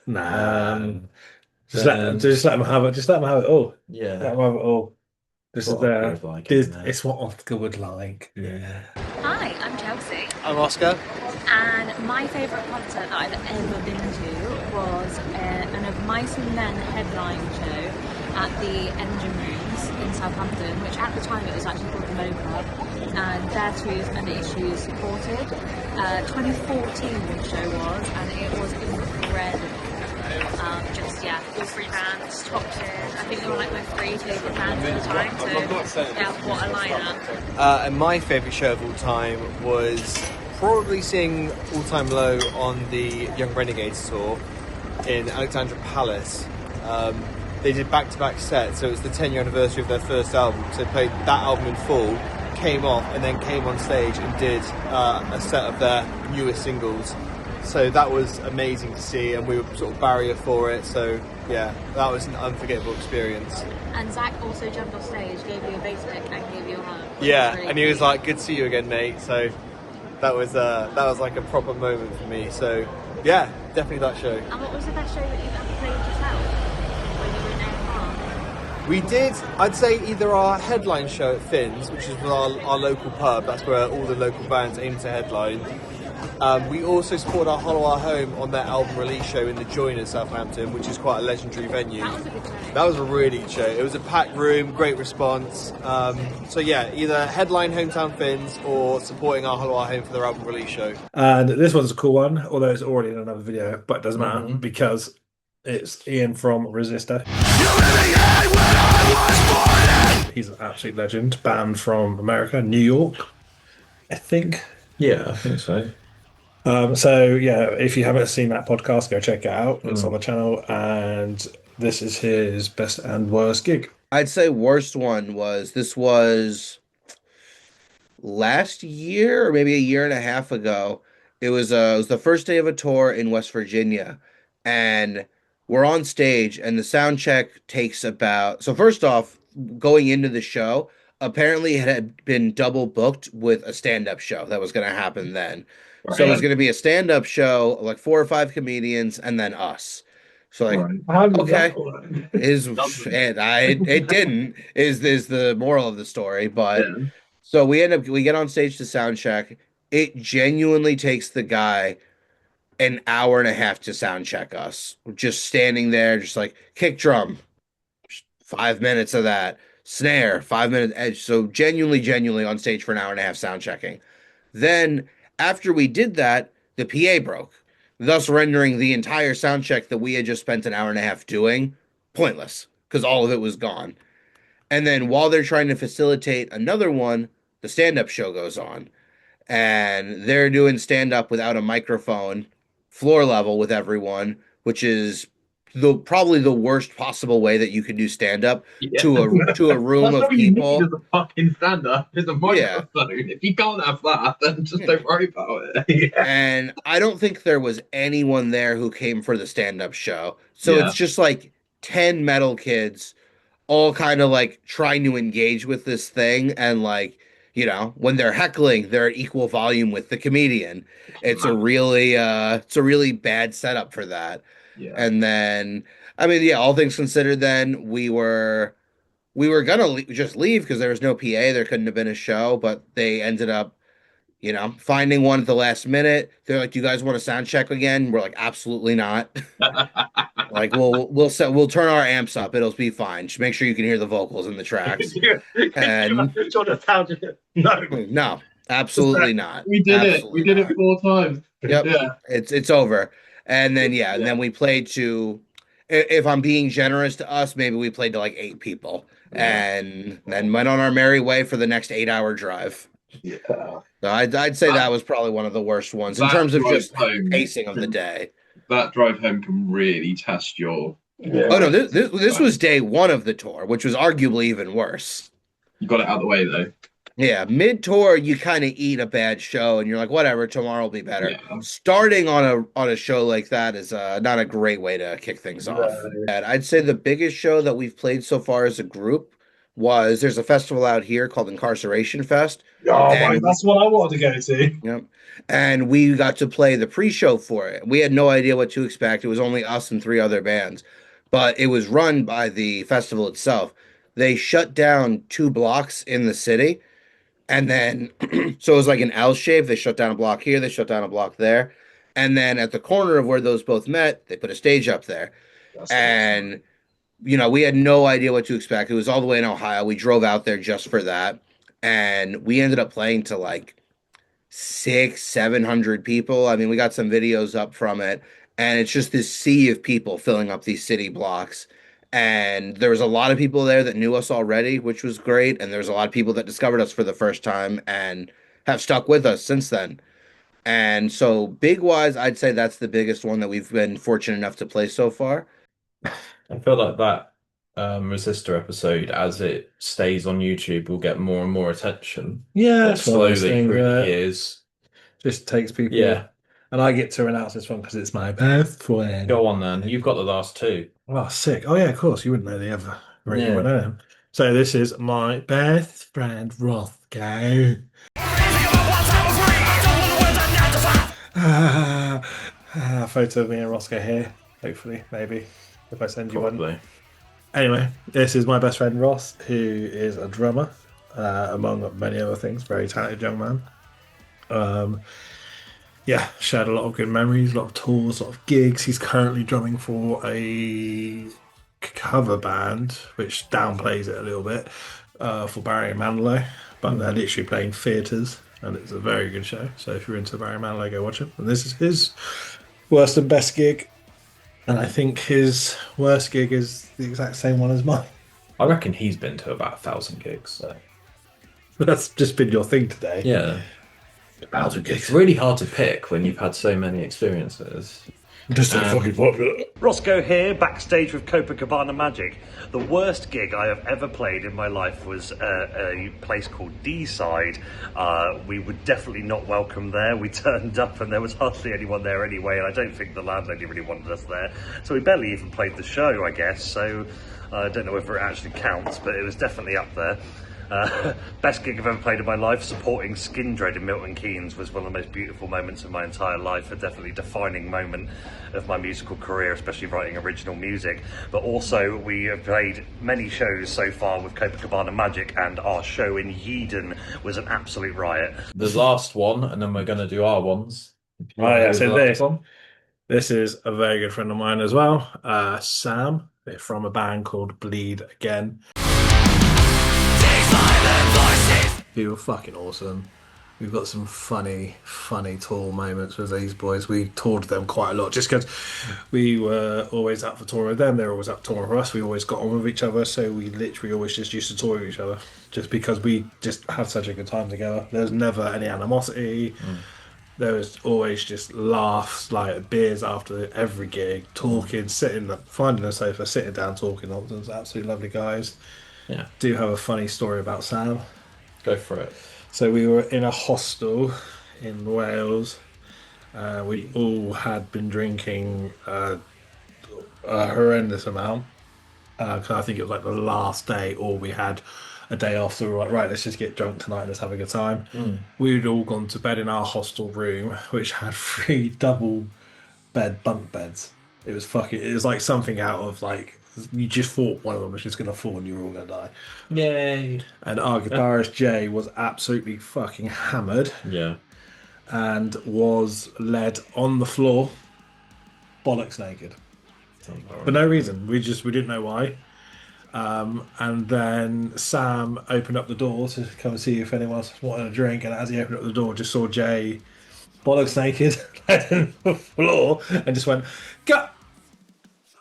just let them have it. Just let them have it all. Yeah, let them have it all. This is it's what Oscar it's what Oscar would like. Yeah. Hi, I'm Chelsea. I'm Oscar. And my favourite concert that I've ever been to was an Of Mice and Men headline show at the Engine Rooms in Southampton, which at the time it was actually called the Mo Club, and Their Truth and Issues supported. 2014 the show was, and it was incredible. All three bands, top tier. I think they were like my three favourite bands at the time, so yeah, what a lineup. And my favourite show of all time was probably seeing All Time Low on the Young Renegades tour in Alexandra Palace. They did back-to-back sets, so it was the 10-year anniversary of their first album, so they played that album in full, came off, and then came on stage and did a set of their newest singles. So that was amazing to see, and we were sort of barrier for it, so yeah, that was an unforgettable experience. And Zach also jumped off stage, gave you a bass pick and gave you a hug. Yeah, and he was like, "Good to see you again, mate." So that was like a proper moment for me. So yeah, definitely that show. And what was the best show that you've ever played yourself when you were in AFR? We did, I'd say, either our headline show at Finn's, which is our local pub. That's where all the local bands aim to headline. We also supported our Hollow Our Home on their album release show in the Joiners, Southampton, which is quite a legendary venue. That was a really good show. It was a packed room, great response. So yeah, either headline Hometown Finns or supporting our Hollow Our Home for their album release show. And this one's a cool one, although it's already in another video, but it doesn't matter because it's Ian from Resistor. He's an absolute legend. Band from America, New York, I think. Yeah, I think so. So yeah, if you haven't seen that podcast, go check it out. It's on the channel, and this is his best and worst gig. I'd say worst one was last year or maybe a year and a half ago. It was the first day of a tour in West Virginia, and we're on stage, and the sound check takes about. So first off, going into the show, apparently it had been double booked with a stand-up show that was going to happen then. Right. So it was going to be a stand-up show, like 4 or 5 comedians, and then us. So like, okay, it didn't is the moral of the story, but so we get on stage to sound check. It genuinely takes the guy an hour and a half to sound check us. We're just standing there, just like kick drum, 5 minutes of that. Snare, 5 minutes edge. So genuinely on stage for an hour and a half sound checking. Then after we did that, the PA broke, thus rendering the entire sound check that we had just spent an hour and a half doing pointless because all of it was gone. And then while they're trying to facilitate another one, the stand-up show goes on, and they're doing stand-up without a microphone, floor level with everyone, which is probably the worst possible way that you could do stand up to a room of people. That's a fucking stand up. It's a microphone. If you can't have that, then just don't worry about it. And I don't think there was anyone there who came for the stand up show. So it's just like 10 metal kids all kind of like trying to engage with this thing, and like, you know, when they're heckling, they're at equal volume with the comedian. It's a really bad setup for that. Yeah. And then, I mean, yeah, all things considered, then we were gonna just leave because there was no PA. There couldn't have been a show, but they ended up, you know, finding one at the last minute. They're like, "Do you guys want to sound check again?" We're like, "Absolutely not." Like, we'll turn our amps up. It'll be fine. Just make sure you can hear the vocals in the tracks. And no, absolutely not. We did it. We did it 4 times. Yep. Yeah. It's over. And then and then we played to, if I'm being generous to us, maybe we played to like 8 people, and then went on our merry way for the next 8-hour drive. Yeah. So I'd say that was probably one of the worst ones in terms of just pacing of the day. That drive home can really test your. Oh no, this was day 1 of the tour, which was arguably even worse. You got it out of the way though. Yeah, mid-tour you kind of eat a bad show and you're like, whatever, tomorrow will be better. Yeah. Starting on a show like that is not a great way to kick things off. And I'd say the biggest show that we've played so far as a group was, there's a festival out here called Incarceration Fest. Oh, that's what I wanted to go to. Yep. And we got to play the pre-show for it. We had no idea what to expect. It was only us and 3 other bands. But it was run by the festival itself. They shut down 2 blocks in the city And then, so it was like an L shape. They shut down a block here, they shut down a block there. And then at the corner of where those both met, they put a stage up there. And, you know, we had no idea what to expect. It was all the way in Ohio. We drove out there just for that. And we ended up playing to like 700 people. I mean, we got some videos up from it. And it's just this sea of people filling up these city blocks. And there was a lot of people there that knew us already, which was great. And there's a lot of people that discovered us for the first time and have stuck with us since then. And so, big wise, I'd say that's the biggest one that we've been fortunate enough to play so far. I feel like that Resistor episode, as it stays on YouTube, will get more and more attention. Yeah, Like, it's one of those slowly things through the where years. just takes people. Yeah. And I get to announce this one because it's my best friend. Go on then. You've got the last two. Oh, sick. Oh, yeah, of course. You wouldn't know the other. Really, Yeah. would know them. So this is my best friend, Rossco. A photo of me and Rossco here. Hopefully, maybe. If I send you one. Anyway, this is my best friend, Ross, who is a drummer, among many other things. Very talented young man. Yeah, shared a lot of good memories, a lot of tours, a lot of gigs. He's currently drumming for a cover band, which downplays it a little bit, for Barry Manilow. But they're literally playing theatres, and it's a very good show. So if you're into Barry Manilow, go watch it. And this is his worst and best gig. And I think his worst gig is the exact same one as mine. I reckon he's been to about 1,000 gigs. So. But that's just been your thing today. Yeah. 1,000 gigs. It's really hard to pick when you've had so many experiences. Just so fucking popular. Rossco here, backstage with Copacabana Magic. The worst gig I have ever played in my life was a place called D-Side. We were definitely not welcome there. We turned up and there was hardly anyone there anyway, and I don't think the landlady really wanted us there. So we barely even played the show, I guess. So I don't know whether it actually counts, but it was definitely up there. Best gig I've ever played in my life, supporting Skin Dread in Milton Keynes, was one of the most beautiful moments of my entire life, a definitely defining moment of my musical career, especially writing original music. But also we have played many shows so far with Copacabana Magic, and our show in Yeadon was an absolute riot. The last one, and then we're going to do our ones. Oh yeah, so this is a very good friend of mine as well, Sam, from a band called Bleed Again. They were fucking awesome. We've got some funny tour moments with these boys. We toured them quite a lot just because we were always up for touring with them. They were always up touring for us. We always got on with each other, so we literally always just used to tour with each other just because we just had such a good time together. There was never any animosity. There was always just laughs, like beers after every gig, talking, finding a sofa, sitting down, talking nonsense. Absolutely lovely guys. Yeah. Do have a funny story about Sam. Go for it. So we were in a hostel in Wales. We all had been drinking a horrendous amount. Because I think it was like the last day, or we had a day off. So we were like, right, let's just get drunk tonight. Let's have a good time. We'd all gone to bed in our hostel room, which had 3 double bed bunk beds. It was like something out of like, you just thought one of them was just going to fall and you were all going to die. Yay. And our guitarist Jay was absolutely fucking hammered. Yeah. And was led on the floor, bollocks naked. For no reason. We didn't know why. And then Sam opened up the door to come and see if anyone else wanted a drink. And as he opened up the door, just saw Jay bollocks naked, led on the floor, and just went, "Go!"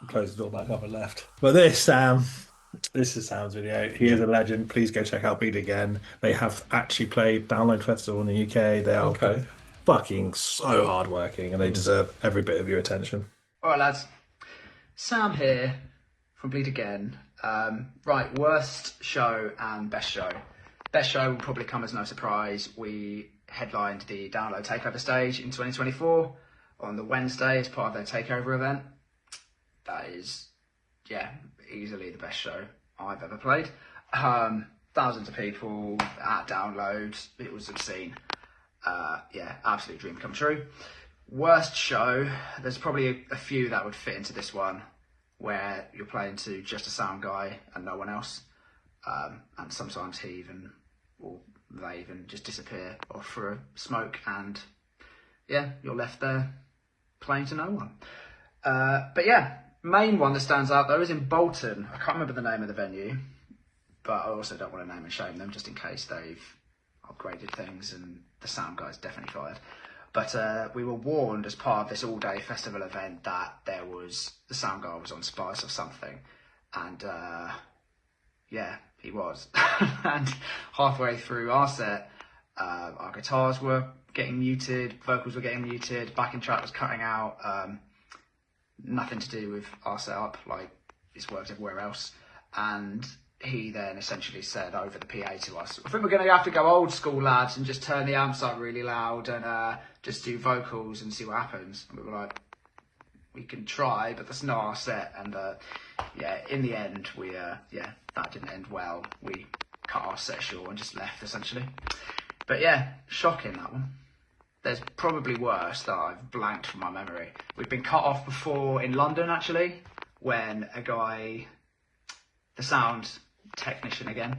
Closed the door back up and left. But this is Sam's video. He is a legend. Please go check out Bleed Again. They have actually played Download Festival in the UK. They are fucking so hardworking, and they deserve every bit of your attention. All right, lads. Sam here from Bleed Again. Right, worst show and best show. Best show will probably come as no surprise. We headlined the Download Takeover stage in 2024 on the Wednesday as part of their takeover event. That is, easily the best show I've ever played. Thousands of people at Download. It was obscene. Absolute dream come true. Worst show, there's probably a few that would fit into this one, where you're playing to just a sound guy and no one else. And sometimes he even will they even just disappear off for a smoke, and yeah, you're left there playing to no one. But yeah, main one that stands out though is in Bolton. I can't remember the name of the venue, but I also don't want to name and shame them just in case they've upgraded things and the sound guy's definitely fired. But we were warned as part of this all-day festival event that the sound guy was on spice or something, and yeah, he was. And halfway through our set, our guitars were getting muted, vocals were getting muted, backing track was cutting out. Nothing to do with our setup, like it's worked everywhere else. And he then essentially said over the PA to us, I think we're going to have to go old school, lads, and just turn the amps up really loud and just do vocals and see what happens. And we were like, we can try, but that's not our set. And yeah, in the end, that didn't end well. We cut our set short and just left, essentially. But yeah, shocking, that one. There's probably worse that I've blanked from my memory. We've been cut off before in London, actually, when a guy, the sound technician again,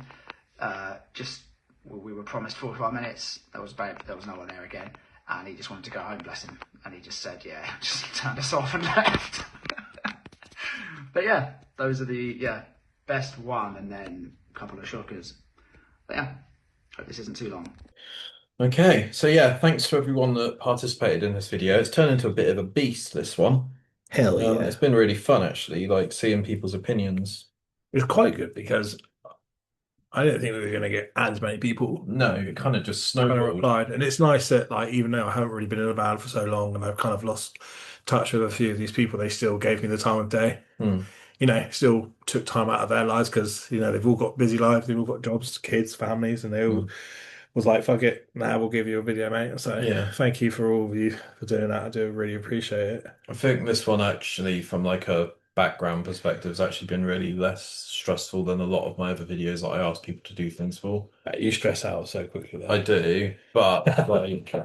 we were promised 45 minutes. There was no one there again, and he just wanted to go home, bless him. And he just said, yeah, just turned us off and left. But yeah, those are the best one, and then a couple of shockers. But yeah, hope this isn't too long. Okay, so yeah, thanks to everyone that participated in this video. It's turned into a bit of a beast, this one. Hell yeah. It's been really fun, actually, like seeing people's opinions. It's quite good because I didn't think we were going to get as many people. No, it kind of just snowballed. Kind of replied. And it's nice that, like, even though I haven't really been in a band for so long and I've kind of lost touch with a few of these people, they still gave me the time of day. You know, still took time out of their lives because, you know, they've all got busy lives, they've all got jobs, kids, families, and they all was like, fuck it, now we'll give you a video, mate. So yeah, thank you for all of you for doing that. I do really appreciate it. I think this one actually, from like a background perspective, has actually been really less stressful than a lot of my other videos that I ask people to do things for. You stress out so quickly though. I do, but like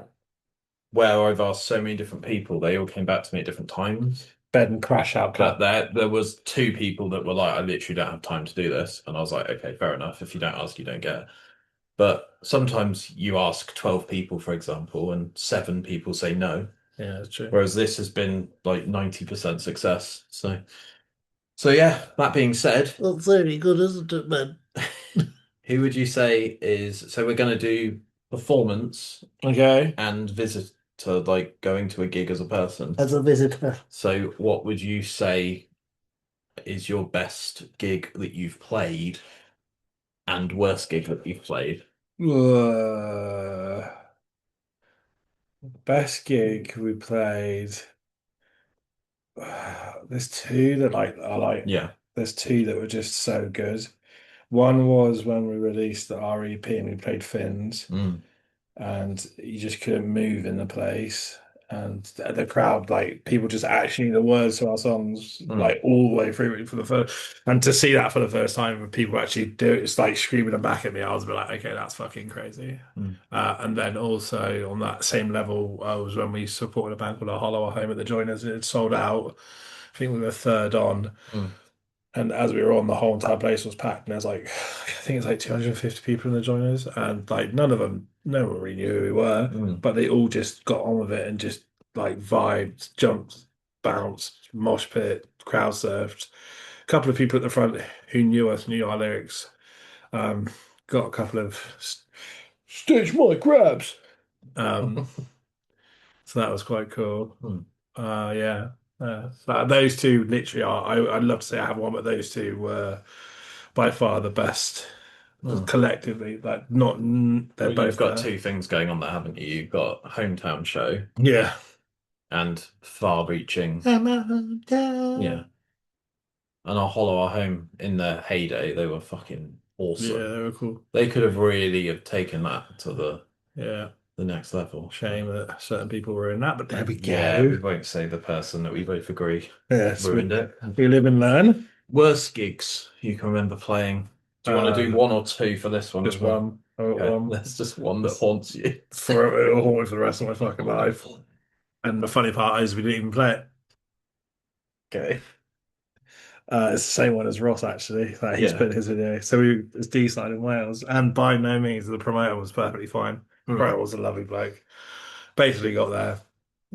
where I've asked so many different people, they all came back to me at different times. Bed and crash out. But there was 2 people that were like, I literally don't have time to do this. And I was like, okay, fair enough. If you don't ask, you don't get. But sometimes you ask 12 people, for example, and 7 people say no. Yeah, that's true. Whereas this has been like 90% success. So yeah, that being said. That's very good, isn't it, man? Who would you say is... So we're going to do performance. Okay. And visitor, like going to a gig as a person. As a visitor. So what would you say is your best gig that you've played and worst gig that you've played? Best gig we played. There's 2 that are like. Yeah. There's 2 that were just so good. One was when we released our EP and we played Fins, and you just couldn't move in the place. And the crowd, like, people just actually knew the words to our songs, like, all the way through for the first. And to see that for the first time, when people actually do it, it's like screaming them back at me. I was like, okay, that's fucking crazy. And then also on that same level was when we supported a band called Hollow Our Home at the Joiners. It had sold out. I think we were 3rd on. And as we were on, the whole entire place was packed. And there's like, I think it's like 250 people in the Joiners. And like, no one really knew who we were, but they all just got on with it and just like vibed, jumped, bounced, mosh pit, crowd surfed. A couple of people at the front who knew us, knew our lyrics. Got a couple of stage mic grabs. So that was quite cool. Yeah. Those 2 literally are. I'd love to say I have one, but those 2 were by far the best collectively. Like, not they're both. You've got 2 things going on there, haven't you? You've got a hometown show, yeah, and far-reaching, yeah. And our Hollow Our Home in their heyday, they were fucking awesome. Yeah, they were cool. They could have really have taken that to the next level. Shame that certain people were in that, but there we go. Yeah, we won't say the person that we both agree ruined it. We live and learn. Worst gigs you can remember playing. Do you want to do 1 or 2 for this one? Just one. That's just one that haunts you. It'll haunt me for the rest of my fucking life. And the funny part is we didn't even play it. Okay. It's the same one as Ross, actually, that he's put in his video. So it's D-side in Wales, and by no means the promoter was perfectly fine. The promoter was a lovely bloke. Basically got there,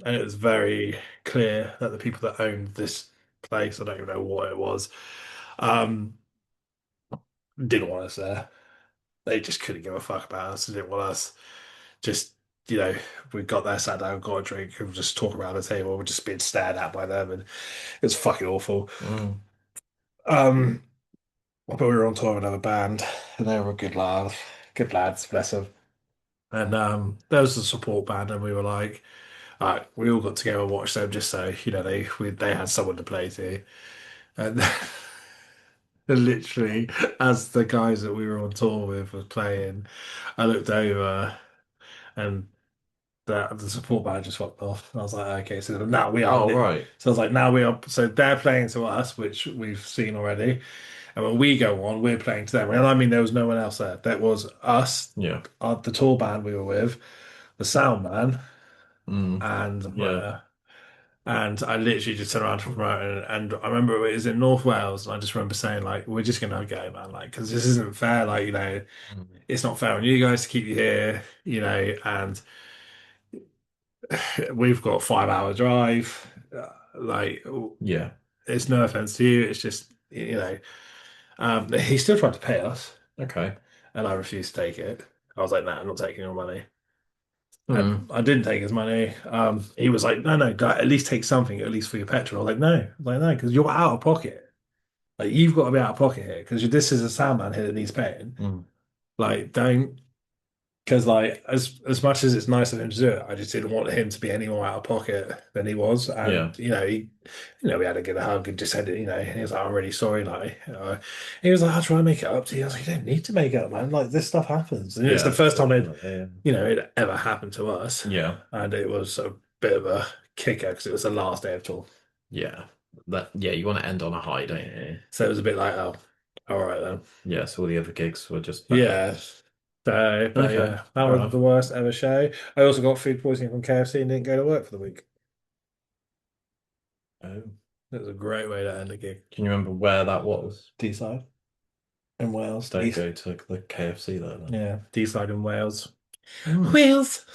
and it was very clear that the people that owned this place, I don't even know what it was, didn't want us there. They just couldn't give a fuck about us. They didn't want us. Just, we got there, sat down, got a drink, and just talk around the table. We're just being stared at by them, and it was fucking awful. But we were on tour with another band, and they were good lads, bless them. And there was a support band, and we were like, all right, we all got together and watched them just so they had someone to play to. And literally, as the guys that we were on tour with were playing, I looked over, and the support band just fucked off. And I was like, okay, so now we are. Oh, right. So I was like, now we are. So they're playing to us, which we've seen already. And when we go on, we're playing to them. And I mean, there was no one else there. That was us, the tour band we were with, the sound man, and the promoter. And I literally just turned around to the promoter, and I remember it was in North Wales, and I just remember saying, like, we're just going to go, man, like, because this isn't fair. Like, it's not fair on you guys to keep you here, and we've got a 5-hour drive. It's no offense to you. It's just, he still tried to pay us. Okay. And I refused to take it. I was like, nah, I'm not taking your money. And I didn't take his money. He was like, no, at least take something, at least for your petrol. I was like, no, because you're out of pocket. Like, you've got to be out of pocket here, because this is a sound man here that needs paying. Like, don't. Because, like, as much as it's nice of him to do it, I just didn't want him to be any more out of pocket than he was. And we had a good hug and just said it. He was like, "I'm really sorry." Like, he was like, "I'll try and make it up to you." I was like, "You don't need to make it up, man. Like, this stuff happens." And it's the first time it ever happened to us. Yeah, and it was a bit of a kicker because it was the last day of tour. Yeah, you want to end on a high, don't you? So it was a bit like, oh, all right then. Yeah, so all the other gigs were just yeah. So, that was the worst ever show. I also got food poisoning from KFC and didn't go to work for the week. Oh. That was a great way to end a gig. Can you remember where that was? D-side. In Wales. Don't go to the KFC there then. Yeah, D-side in Wales. Wales!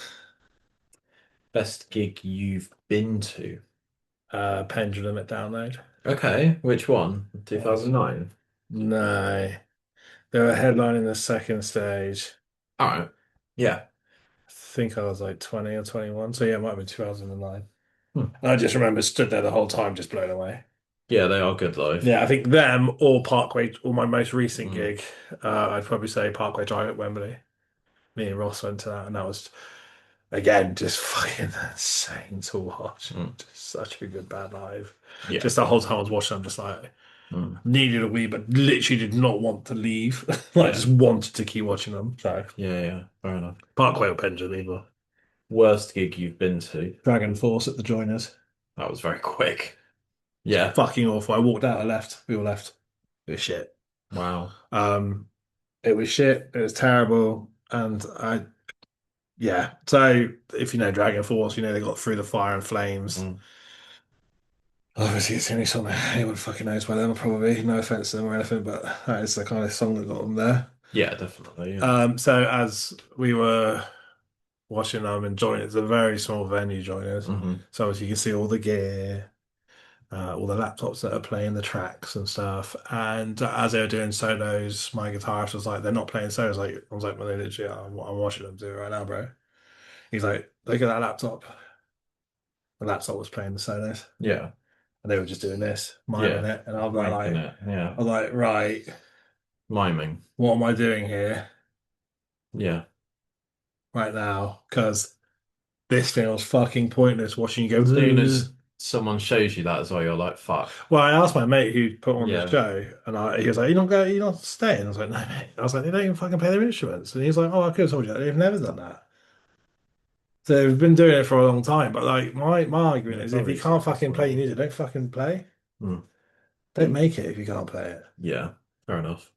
Best gig you've been to? Pendulum at Download. Okay, which one? 2009? No. They were headlining the second stage. All right. Yeah. I think I was like 20 or 21. So yeah, it might have been 2009. I just remember stood there the whole time just blown away. Yeah, they are good live. Yeah, I think them or Parkway, or my most recent gig, I'd probably say Parkway Drive at Wembley. Me and Ross went to that, and that was, again, just fucking insane to watch. Just such a good band live. Yeah. Just the whole time I was watching, I'm just like, needed a wee, but literally did not want to leave. Just wanted to keep watching them. So yeah, fair enough. Parkway or Pendulum either. Worst gig you've been to? Dragon Force at the Joiners. That was very quick. Yeah. Fucking awful. I walked out, I left. We all left. It was shit. Wow. It was shit. It was terrible. And so if you know Dragon Force, they got Through the Fire and Flames. Obviously, it's the only song that anyone fucking knows by them, probably. No offense to them or anything, but that is the kind of song that got them there. Yeah, definitely. Yeah. So as we were watching them and Joiners, it's a very small venue, Joiners. So as you can see all the gear, all the laptops that are playing the tracks and stuff. And as they were doing solos, my guitarist was like, "They're not playing solos." I was like, "Well, they literally are. I'm watching them do it right now, bro." He's like, "Look at that laptop." The laptop was playing the solos. Yeah. And they were just doing this, miming it. And I was like, I was like, right. Miming. What am I doing here? Yeah. Right now. Because this feels fucking pointless watching you go. As soon as someone shows you that as well, you're like, fuck. Well, I asked my mate who put on the show, and he was like, you're not staying? I was like, no, mate. I was like, they don't even fucking play their instruments. And he's like, oh, I could have told you that. They've never done that. So they've been doing it for a long time. But like my argument is, if you can't fucking play your music, don't fucking play. Don't make it if you can't play it. Yeah, fair enough.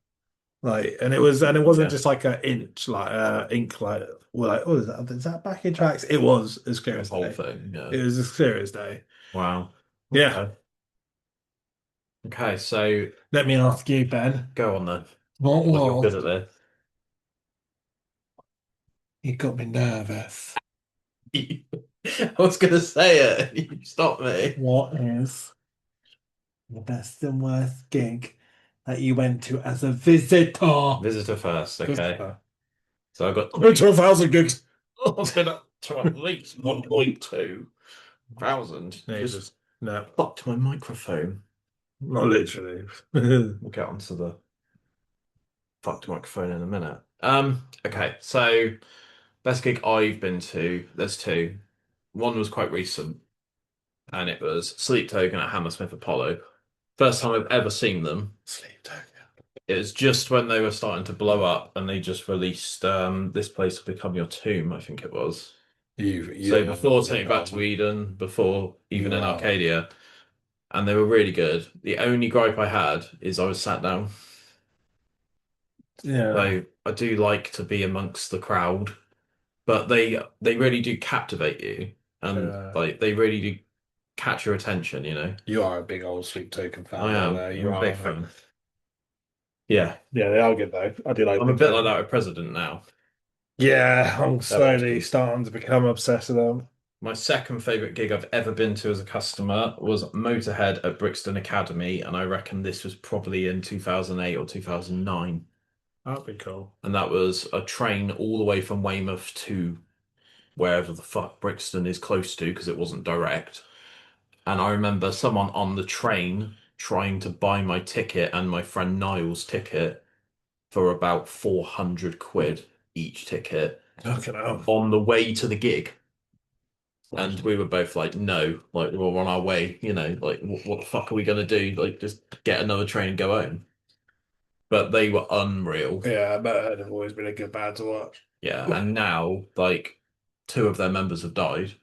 Like, and it wasn't just like an inch, like ink, like, oh, is that backing tracks? It was as clear as day. Whole thing, yeah. It was as clear as day. Wow. Yeah. Okay, so let me ask you, Ben. Go on then. What Well, you're was? good at this. You got me nervous. I was going to say it. You stopped me. What is the best and worst gig that you went to as a visitor? Visitor first, okay. Visitor. So I got I've been to 1,000 gigs. I've been up to at least 1.2 thousand. Just no. Fucked my microphone. Not literally. We'll get onto the fucked microphone in a minute. Okay, so best gig I've been to, there's two. One was quite recent, and it was Sleep Token at Hammersmith Apollo. First time I've ever seen them. Sleep Token. It was just when they were starting to blow up, and they just released This Place Will Become Your Tomb, I think it was. So before Take Me Back to Eden, before even in Arcadia, and they were really good. The only gripe I had is I was sat down. Yeah. So I do like to be amongst the crowd, but they really do captivate you, and like they really do catch your attention. You know. You are a big old Sleep Token fan. I am. You I'm a are big fan. Yeah. Yeah, they are good though. I do like. I'm a bit like that with President now. Yeah, I'm slowly starting to become obsessed with them. My second favourite gig I've ever been to as a customer was Motorhead at Brixton Academy, and I reckon this was probably in 2008 or 2009. That'd be cool. And that was a train all the way from Weymouth to wherever the fuck Brixton is close to, because it wasn't direct. And I remember someone on the train trying to buy my ticket and my friend Niall's ticket for about 400 quid each ticket on the way to the gig. And we were both like, no, like we're on our way, you know, like what the fuck are we going to do? Like just get another train and go home. But they were unreal. Yeah, Motorhead have always been a good band to watch. Yeah, and now like two of their members have died.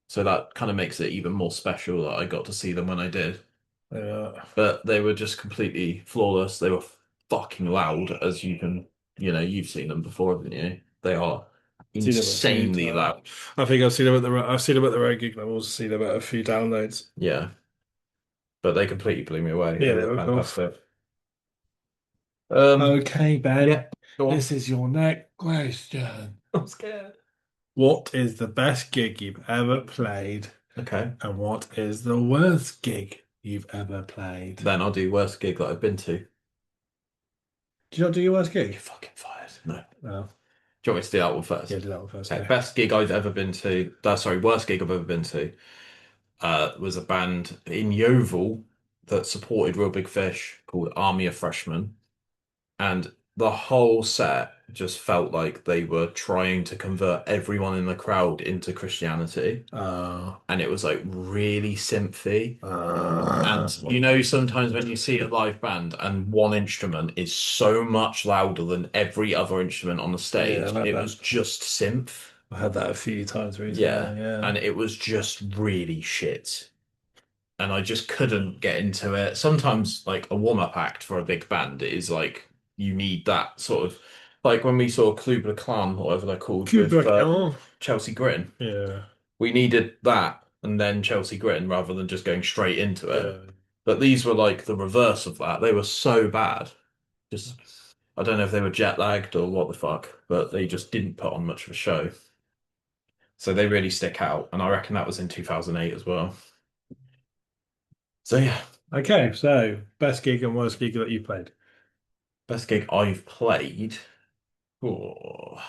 So that kind of makes it even more special that I got to see them when I did. Yeah. But they were just completely flawless. They were fucking loud, as you can, you know, you've seen them before, haven't you? They are insanely loud. I think I've seen them at the road gig. I've also seen them at a few downloads. Yeah, but they completely blew me away. Yeah, They they were were cool. fantastic. Okay, Ben. Yeah, go on. This is your next question. I'm scared. What is the best gig you've ever played? Okay. And what is the worst gig you've ever played? Then I'll do worst gig that I've been to. Do you not do your worst gig? You're fucking fired. No. No. Do you want me to do that one first? Yeah, do that one first. Okay. Yeah. Best gig I've ever been to. Worst gig I've ever been to. Was a band in Yeovil that supported Real Big Fish called Army of Freshmen, and the whole set just felt like they were trying to convert everyone in the crowd into Christianity. And it was like really synthy. And you know, sometimes when you see a live band and one instrument is so much louder than every other instrument on the stage, it was just synth. I had that a few times recently. Yeah, and it was just really shit. And I just couldn't get into it. Sometimes, like, a warm-up act for a big band is like, you need that sort of, like when we saw Kubla Khan, or whatever they're called, with Chelsea Grin. Yeah. We needed that and then Chelsea Grin rather than just going straight into it. But these were like the reverse of that. They were so bad. Just, I don't know if they were jet lagged or what the fuck, but they just didn't put on much of a show. So they really stick out. And I reckon that was in 2008 as well. So yeah. Okay, so best gig and worst gig that you played. Best gig I've played. Oh.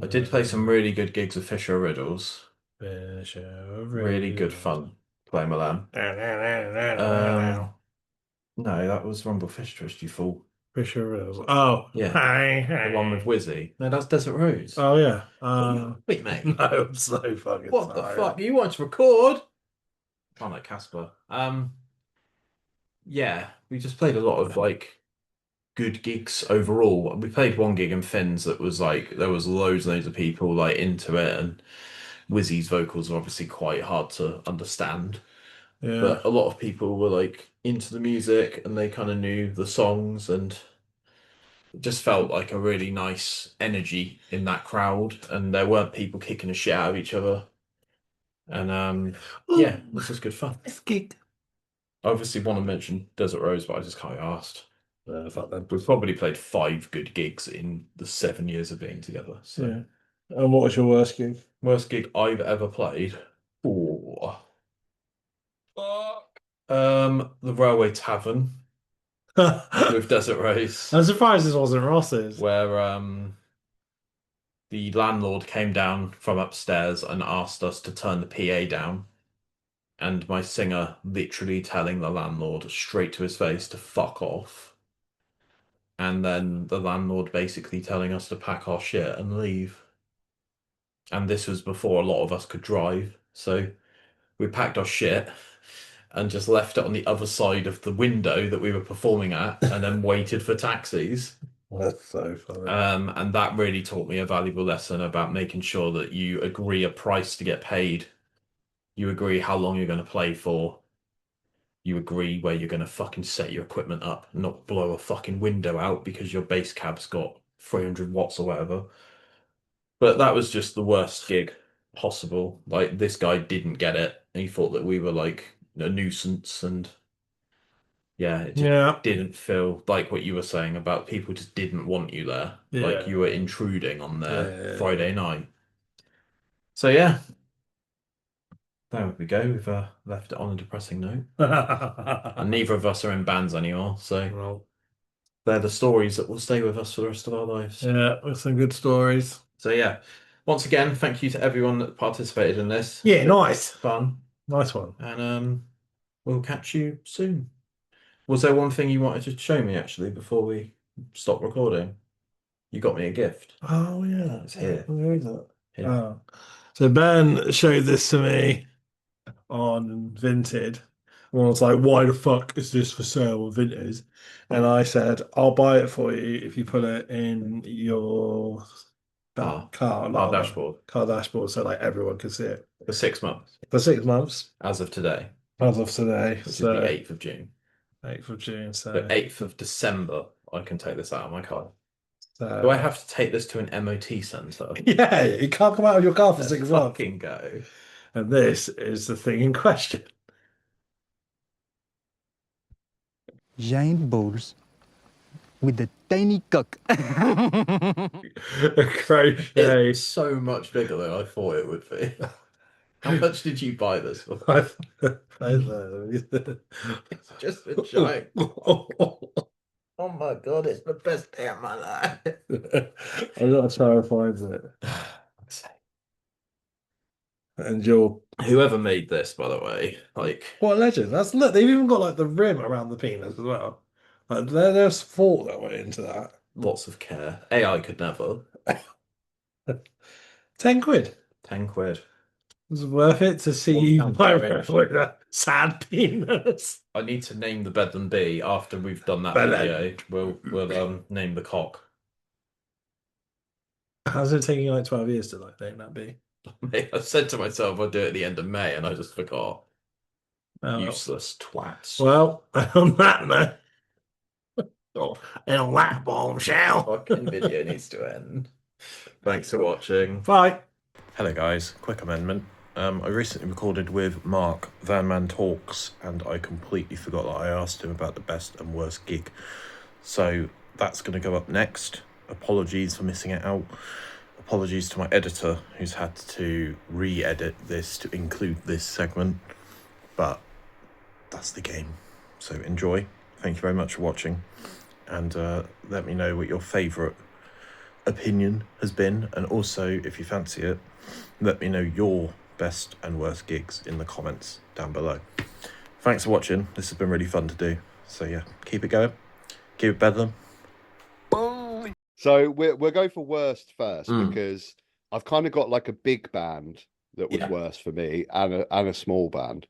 I did play some really good gigs with Fisher Riddles. Really good fun playing with them. No, that was Rumble Fish Twist, you fool. Fisher Riddles. Oh, yeah. The one with Wizzy. No, that's Desert Rose. Oh yeah. Wait, mate. No, I'm so fucking What sorry. the fuck? You want to record? I'm like Casper. Yeah, we just played a lot of like good gigs overall. We played one gig in Finns that was like there was loads and loads of people like into it, and Wizzy's vocals are obviously quite hard to understand. Yeah. But a lot of people were like into the music and they kind of knew the songs, and it just felt like a really nice energy in that crowd, and there weren't people kicking the shit out of each other. And yeah, this was good fun. Best gig. I obviously want to mention Desert Rose, but I just can't be asked. Fuck them. We've probably played 5 good gigs in the 7 years of being together. So. Yeah. And what was your worst gig? Worst gig I've ever played? Oh. Fuck. The Railway Tavern with Desert Rose. I'm surprised this wasn't Ross's. Where the landlord came down from upstairs and asked us to turn the PA down. And my singer literally telling the landlord straight to his face to fuck off. And then the landlord basically telling us to pack our shit and leave. And this was before a lot of us could drive. So we packed our shit and just left it on the other side of the window that we were performing at and then waited for taxis. That's so funny. And that really taught me a valuable lesson about making sure that you agree a price to get paid. You agree how long you're going to play for. You agree where you're going to fucking set your equipment up, not blow a fucking window out because your bass cab's got 300 watts or whatever. But that was just the worst gig possible. Like, this guy didn't get it. He thought that we were like a nuisance, and yeah, it just didn't feel like what you were saying about people just didn't want you there. Like you were intruding on their Friday night. So yeah. There we go. We've left it on a depressing note. And neither of us are in bands anymore, so they're the stories that will stay with us for the rest of our lives. Yeah, with some good stories. So yeah, once again, thank you to everyone that participated in this. Yeah, nice. Fun. Nice one. And we'll catch you soon. Was there one thing you wanted to show me, actually, before we stop recording? You got me a gift. Oh, yeah. It's here. Where is it? Here. Oh. So Ben showed this to me on Vinted. And I was like, why the fuck is this for sale on Vinted? And I said, I'll buy it for you if you put it in your car dashboard. Car dashboard, so like everyone can see it. For 6 months. For 6 months. As of today. As of today. Which is the 8th of June. 8th of June. So the 8th of December, I can take this out of my car. So... Do I have to take this to an MOT centre? Yeah, it can't come out of your car for 6 months. Fucking go. And this is the thing in question. Giant balls with a tiny cock. It's so much bigger than I thought it would be. How much did you buy this for? It's just a giant. Oh my god, it's the best day of my life. I'm not sure I find it. And whoever made this, by the way, like, what a legend. Look, they've even got like the rim around the penis as well. Like there's thought that went into that. Lots of care. AI could never. 10 quid. 10 quid. It was worth it to see you buy with a sad penis. I need to name the Bedlam Bee after we've done that video. We'll name the cock. How's it taking like 12 years to like name that bee? Mate, I said to myself I'd do it at the end of May and I just forgot. Oh. Useless twats. Well, on that note, and on that bombshell, fucking video needs to end. Thanks for watching. Bye. Hello guys, quick amendment. I recently recorded with Mark Van Man Talks and I completely forgot that I asked him about the best and worst gig. So that's going to go up next. Apologies for missing it out. Apologies to my editor who's had to re-edit this to include this segment. But that's the game. So enjoy. Thank you very much for watching. And let me know what your favourite opinion has been. And also, if you fancy it, let me know your best and worst gigs in the comments down below. Thanks for watching. This has been really fun to do. So yeah, keep it going. Keep it bedlam. So we'll go for worst first because I've kind of got like a big band that was worse for me and a small band.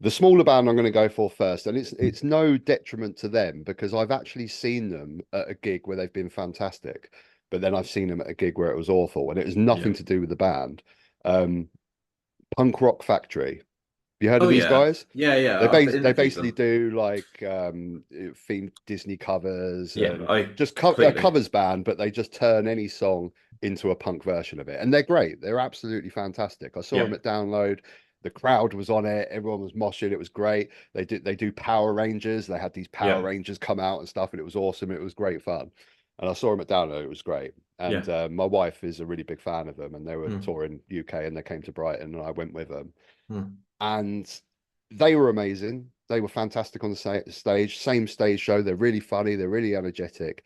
The smaller band I'm going to go for first, and it's no detriment to them because I've actually seen them at a gig where they've been fantastic, but then I've seen them at a gig where it was awful, and it was nothing to do with the band. Punk Rock Factory. Have you heard of these guys? Yeah. They basically do like themed Disney covers. Just a covers band, but they just turn any song into a punk version of it, and they're great. They're absolutely fantastic. I saw them at Download. The crowd was on it. Everyone was moshing. It was great. They do Power Rangers. They had these Power Rangers come out and stuff, and it was awesome. It was great fun. And I saw them at Download. It was great. And my wife is a really big fan of them, and they were touring UK, and they came to Brighton, and I went with them. And they were amazing. They were fantastic on the stage. Same stage show. They're really funny. They're really energetic.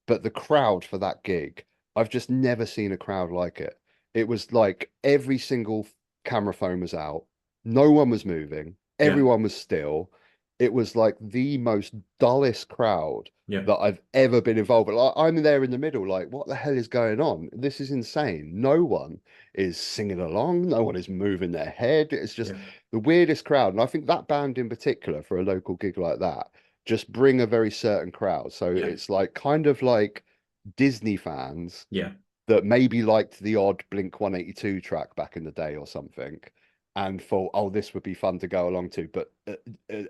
But the crowd for that gig, I've just never seen a crowd like it. It was like every single camera phone was out. No one was moving. Everyone was still. It was like the most dullest crowd that I've ever been involved with. Like, I'm there in the middle, like, what the hell is going on? This is insane. No one is singing along. No one is moving their head. It's just the weirdest crowd. And I think that band in particular, for a local gig like that, just bring a very certain crowd. So it's like kind of like Disney fans that maybe liked the odd Blink 182 track back in the day or something, and thought, oh, this would be fun to go along to, but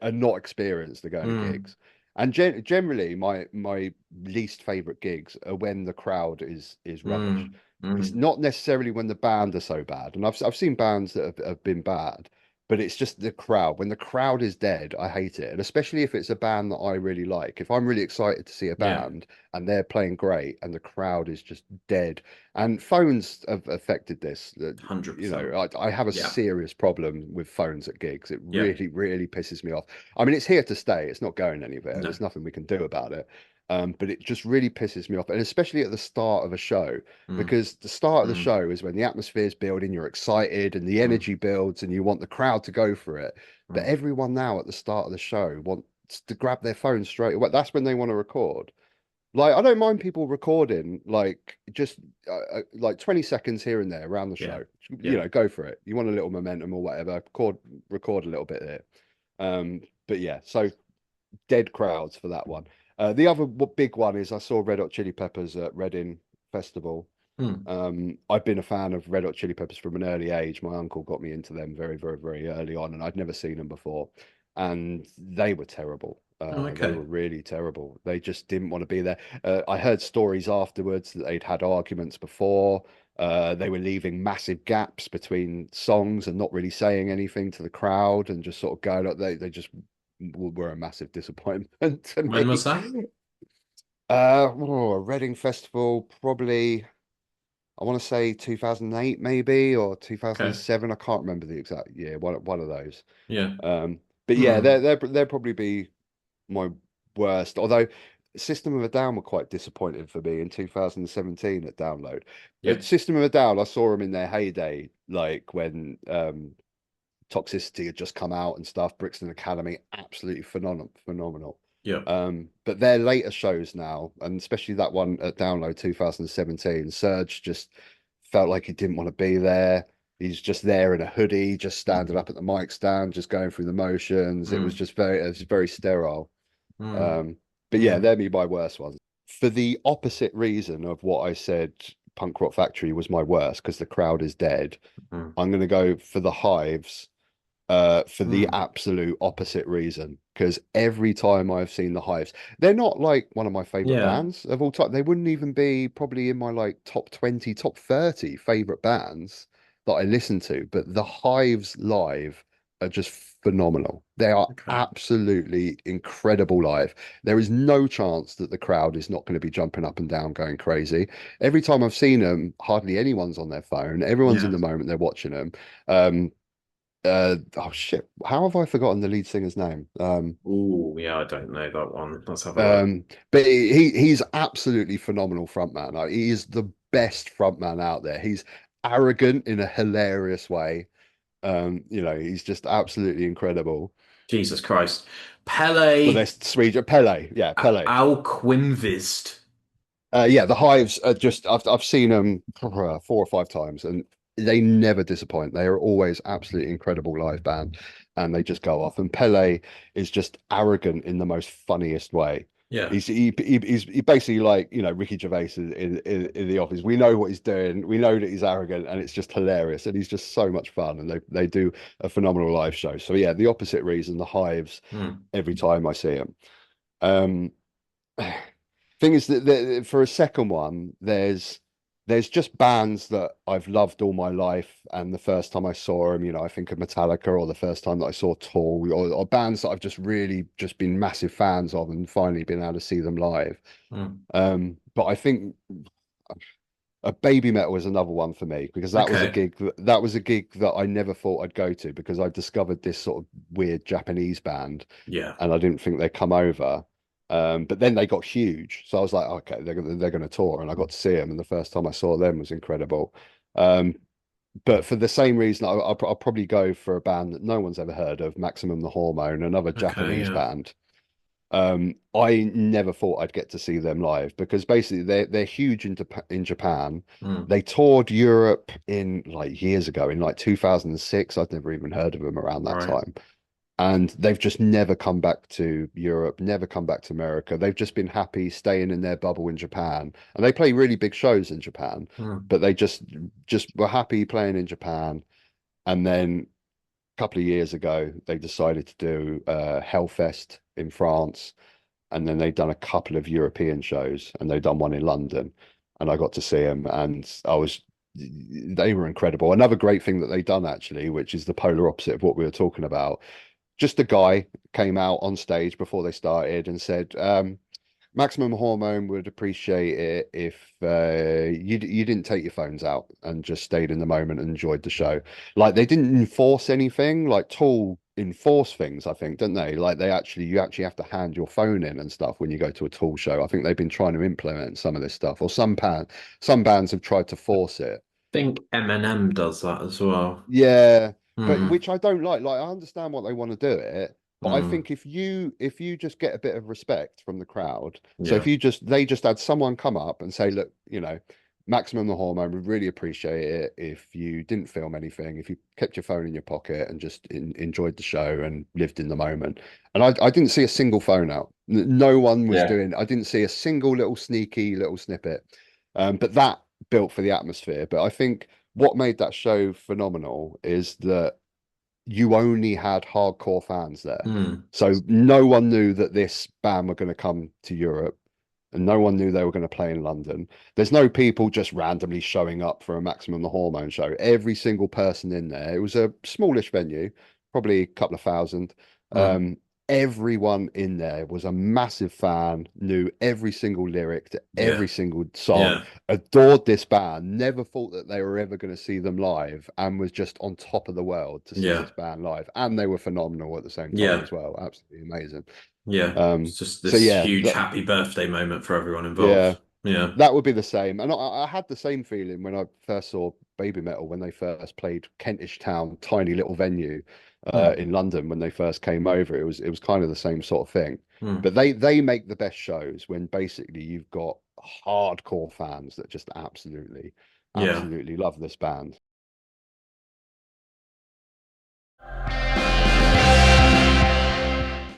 are not experienced to go to gigs. And generally, my least favorite gigs are when the crowd is rubbish. It's not necessarily when the band are so bad, and I've seen bands that have been bad, but it's just the crowd. When the crowd is dead, I hate it, and especially if it's a band that I really like. If I'm really excited to see a band and they're playing great, and the crowd is just dead. And phones have affected this. 100%. You know, I have a serious problem with phones at gigs. It really, really pisses me off. I mean, it's here to stay. It's not going anywhere. No. There's nothing we can do about it. But it just really pisses me off, and especially at the start of a show, because the start of the show is when the atmosphere is building, you're excited, and the energy builds, and you want the crowd to go for it. But everyone now at the start of the show wants to grab their phone straight away. That's when they want to record. Like, I don't mind people recording, like, just like 20 seconds here and there around the show. You know, go for it. You want a little momentum or whatever. Record a little bit there. But yeah, so dead crowds for that one. The other big one is I saw Red Hot Chili Peppers at Reading Festival. I've been a fan of Red Hot Chili Peppers from an early age. My uncle got me into them very, very, very early on, and I'd never seen them before. And they were terrible. They were really terrible. They just didn't want to be there. I heard stories afterwards that they'd had arguments before. They were leaving massive gaps between songs and not really saying anything to the crowd, and just sort of going up. They just were a massive disappointment to me. When was that? Reading Festival, probably, I want to say 2008 maybe, or 2007. I can't remember the exact year. One of those. But yeah, they'll probably be my worst. Although System of a Down were quite disappointed for me in 2017 at Download. But System of a Down, I saw them in their heyday, like when Toxicity had just come out and stuff. Brixton Academy, absolutely phenomenal. But their later shows now, and especially that one at Download 2017, Serge just felt like he didn't want to be there. He's just there in a hoodie, just standing up at the mic stand, just going through the motions. It was just very sterile. But yeah, they're my worst ones. For the opposite reason of what I said, Punk Rock Factory was my worst because the crowd is dead. I'm going to go for the Hives for the absolute opposite reason, because every time I've seen the Hives, they're not like one of my favorite bands of all time. They wouldn't even be probably in my like top 20, top 30 favorite bands that I listen to, but the Hives live are just phenomenal. They are absolutely incredible live. There is no chance that the crowd is not going to be jumping up and down going crazy. Every time I've seen them, hardly anyone's on their phone. Everyone's in the moment, they're watching them. Oh shit, how have I forgotten the lead singer's name? I don't know that one. Let's have a look. But he's absolutely phenomenal frontman. Like, he is the best frontman out there. He's arrogant in a hilarious way. You know, he's just absolutely incredible. Jesus Christ. Pele. Well, there's Sweden. Pele. Yeah, Pele. Alquimvist. Yeah, the Hives are just, I've seen them 4 or 5 times, and they never disappoint. They are always absolutely incredible live band, and they just go off. And Pele is just arrogant in the most funniest way. Yeah, he's basically like, you know, Ricky Gervais in The Office. We know what he's doing. We know that he's arrogant, and it's just hilarious. And he's just so much fun. And they do a phenomenal live show. So yeah, the opposite reason, the Hives. Every time I see them. Thing is that for a second one, there's there's just bands that I've loved all my life, and the first time I saw them, I think of Metallica, or the first time that I saw Tool, or bands that I've just really just been massive fans of, and finally been able to see them live. But I think a Baby Metal was another one for me, because that was a gig that I never thought I'd go to, because I discovered this sort of weird Japanese band, and I didn't think they'd come over. But then they got huge, so I was like, okay, they're gonna tour, and I got to see them, and the first time I saw them was incredible. But for the same reason, I'll probably go for a band that no one's ever heard of, Maximum the Hormone, another Japanese band. I never thought I'd get to see them live, because basically they're huge in Japan. They toured Europe in like years ago, in like 2006. I'd never even heard of them around that time. And they've just never come back to Europe, never come back to America. They've just been happy staying in their bubble in Japan. And they play really big shows in Japan, but they just were happy playing in Japan. And then a couple of years ago, they decided to do Hellfest in France. And then they've done a couple of European shows, and they've done one in London. And I got to see them, and they were incredible. Another great thing that they've done, actually, which is the polar opposite of what we were talking about. Just a guy came out on stage before they started and said, Maximum Hormone would appreciate it if you didn't take your phones out and just stayed in the moment and enjoyed the show. Like, they didn't enforce anything. Like, Tool enforce things, I think, don't they? Like, you actually have to hand your phone in and stuff when you go to a Tool show. I think they've been trying to implement some of this stuff, or some bands have tried to force it. I think Eminem does that as well. Yeah. But which I don't like. Like, I understand what they want to do it, but I think if you just get a bit of respect from the crowd, so if they just had someone come up and say, look, Maximum the Hormone would really appreciate it if you didn't film anything, if you kept your phone in your pocket and just enjoyed the show and lived in the moment. And I didn't see a single phone out. No one was doing. I didn't see a single little sneaky little snippet. But that built for the atmosphere. But I think what made that show phenomenal is that you only had hardcore fans there. So no one knew that this band were going to come to Europe, and no one knew they were going to play in London. There's no people just randomly showing up for a Maximum the Hormone show. Every single person in there, it was a smallish venue, probably a couple of thousand. Everyone in there was a massive fan, knew every single lyric to every single song, adored this band, never thought that they were ever going to see them live, and was just on top of the world to see this band live. And they were phenomenal at the same time as well. Absolutely amazing. It's just this huge happy birthday moment for everyone involved. That would be the same. And I had the same feeling when I first saw Baby Metal, when they first played Kentish Town, tiny little venue in London when they first came over. It was kind of the same sort of thing. But they make the best shows when basically you've got hardcore fans that just absolutely love this band.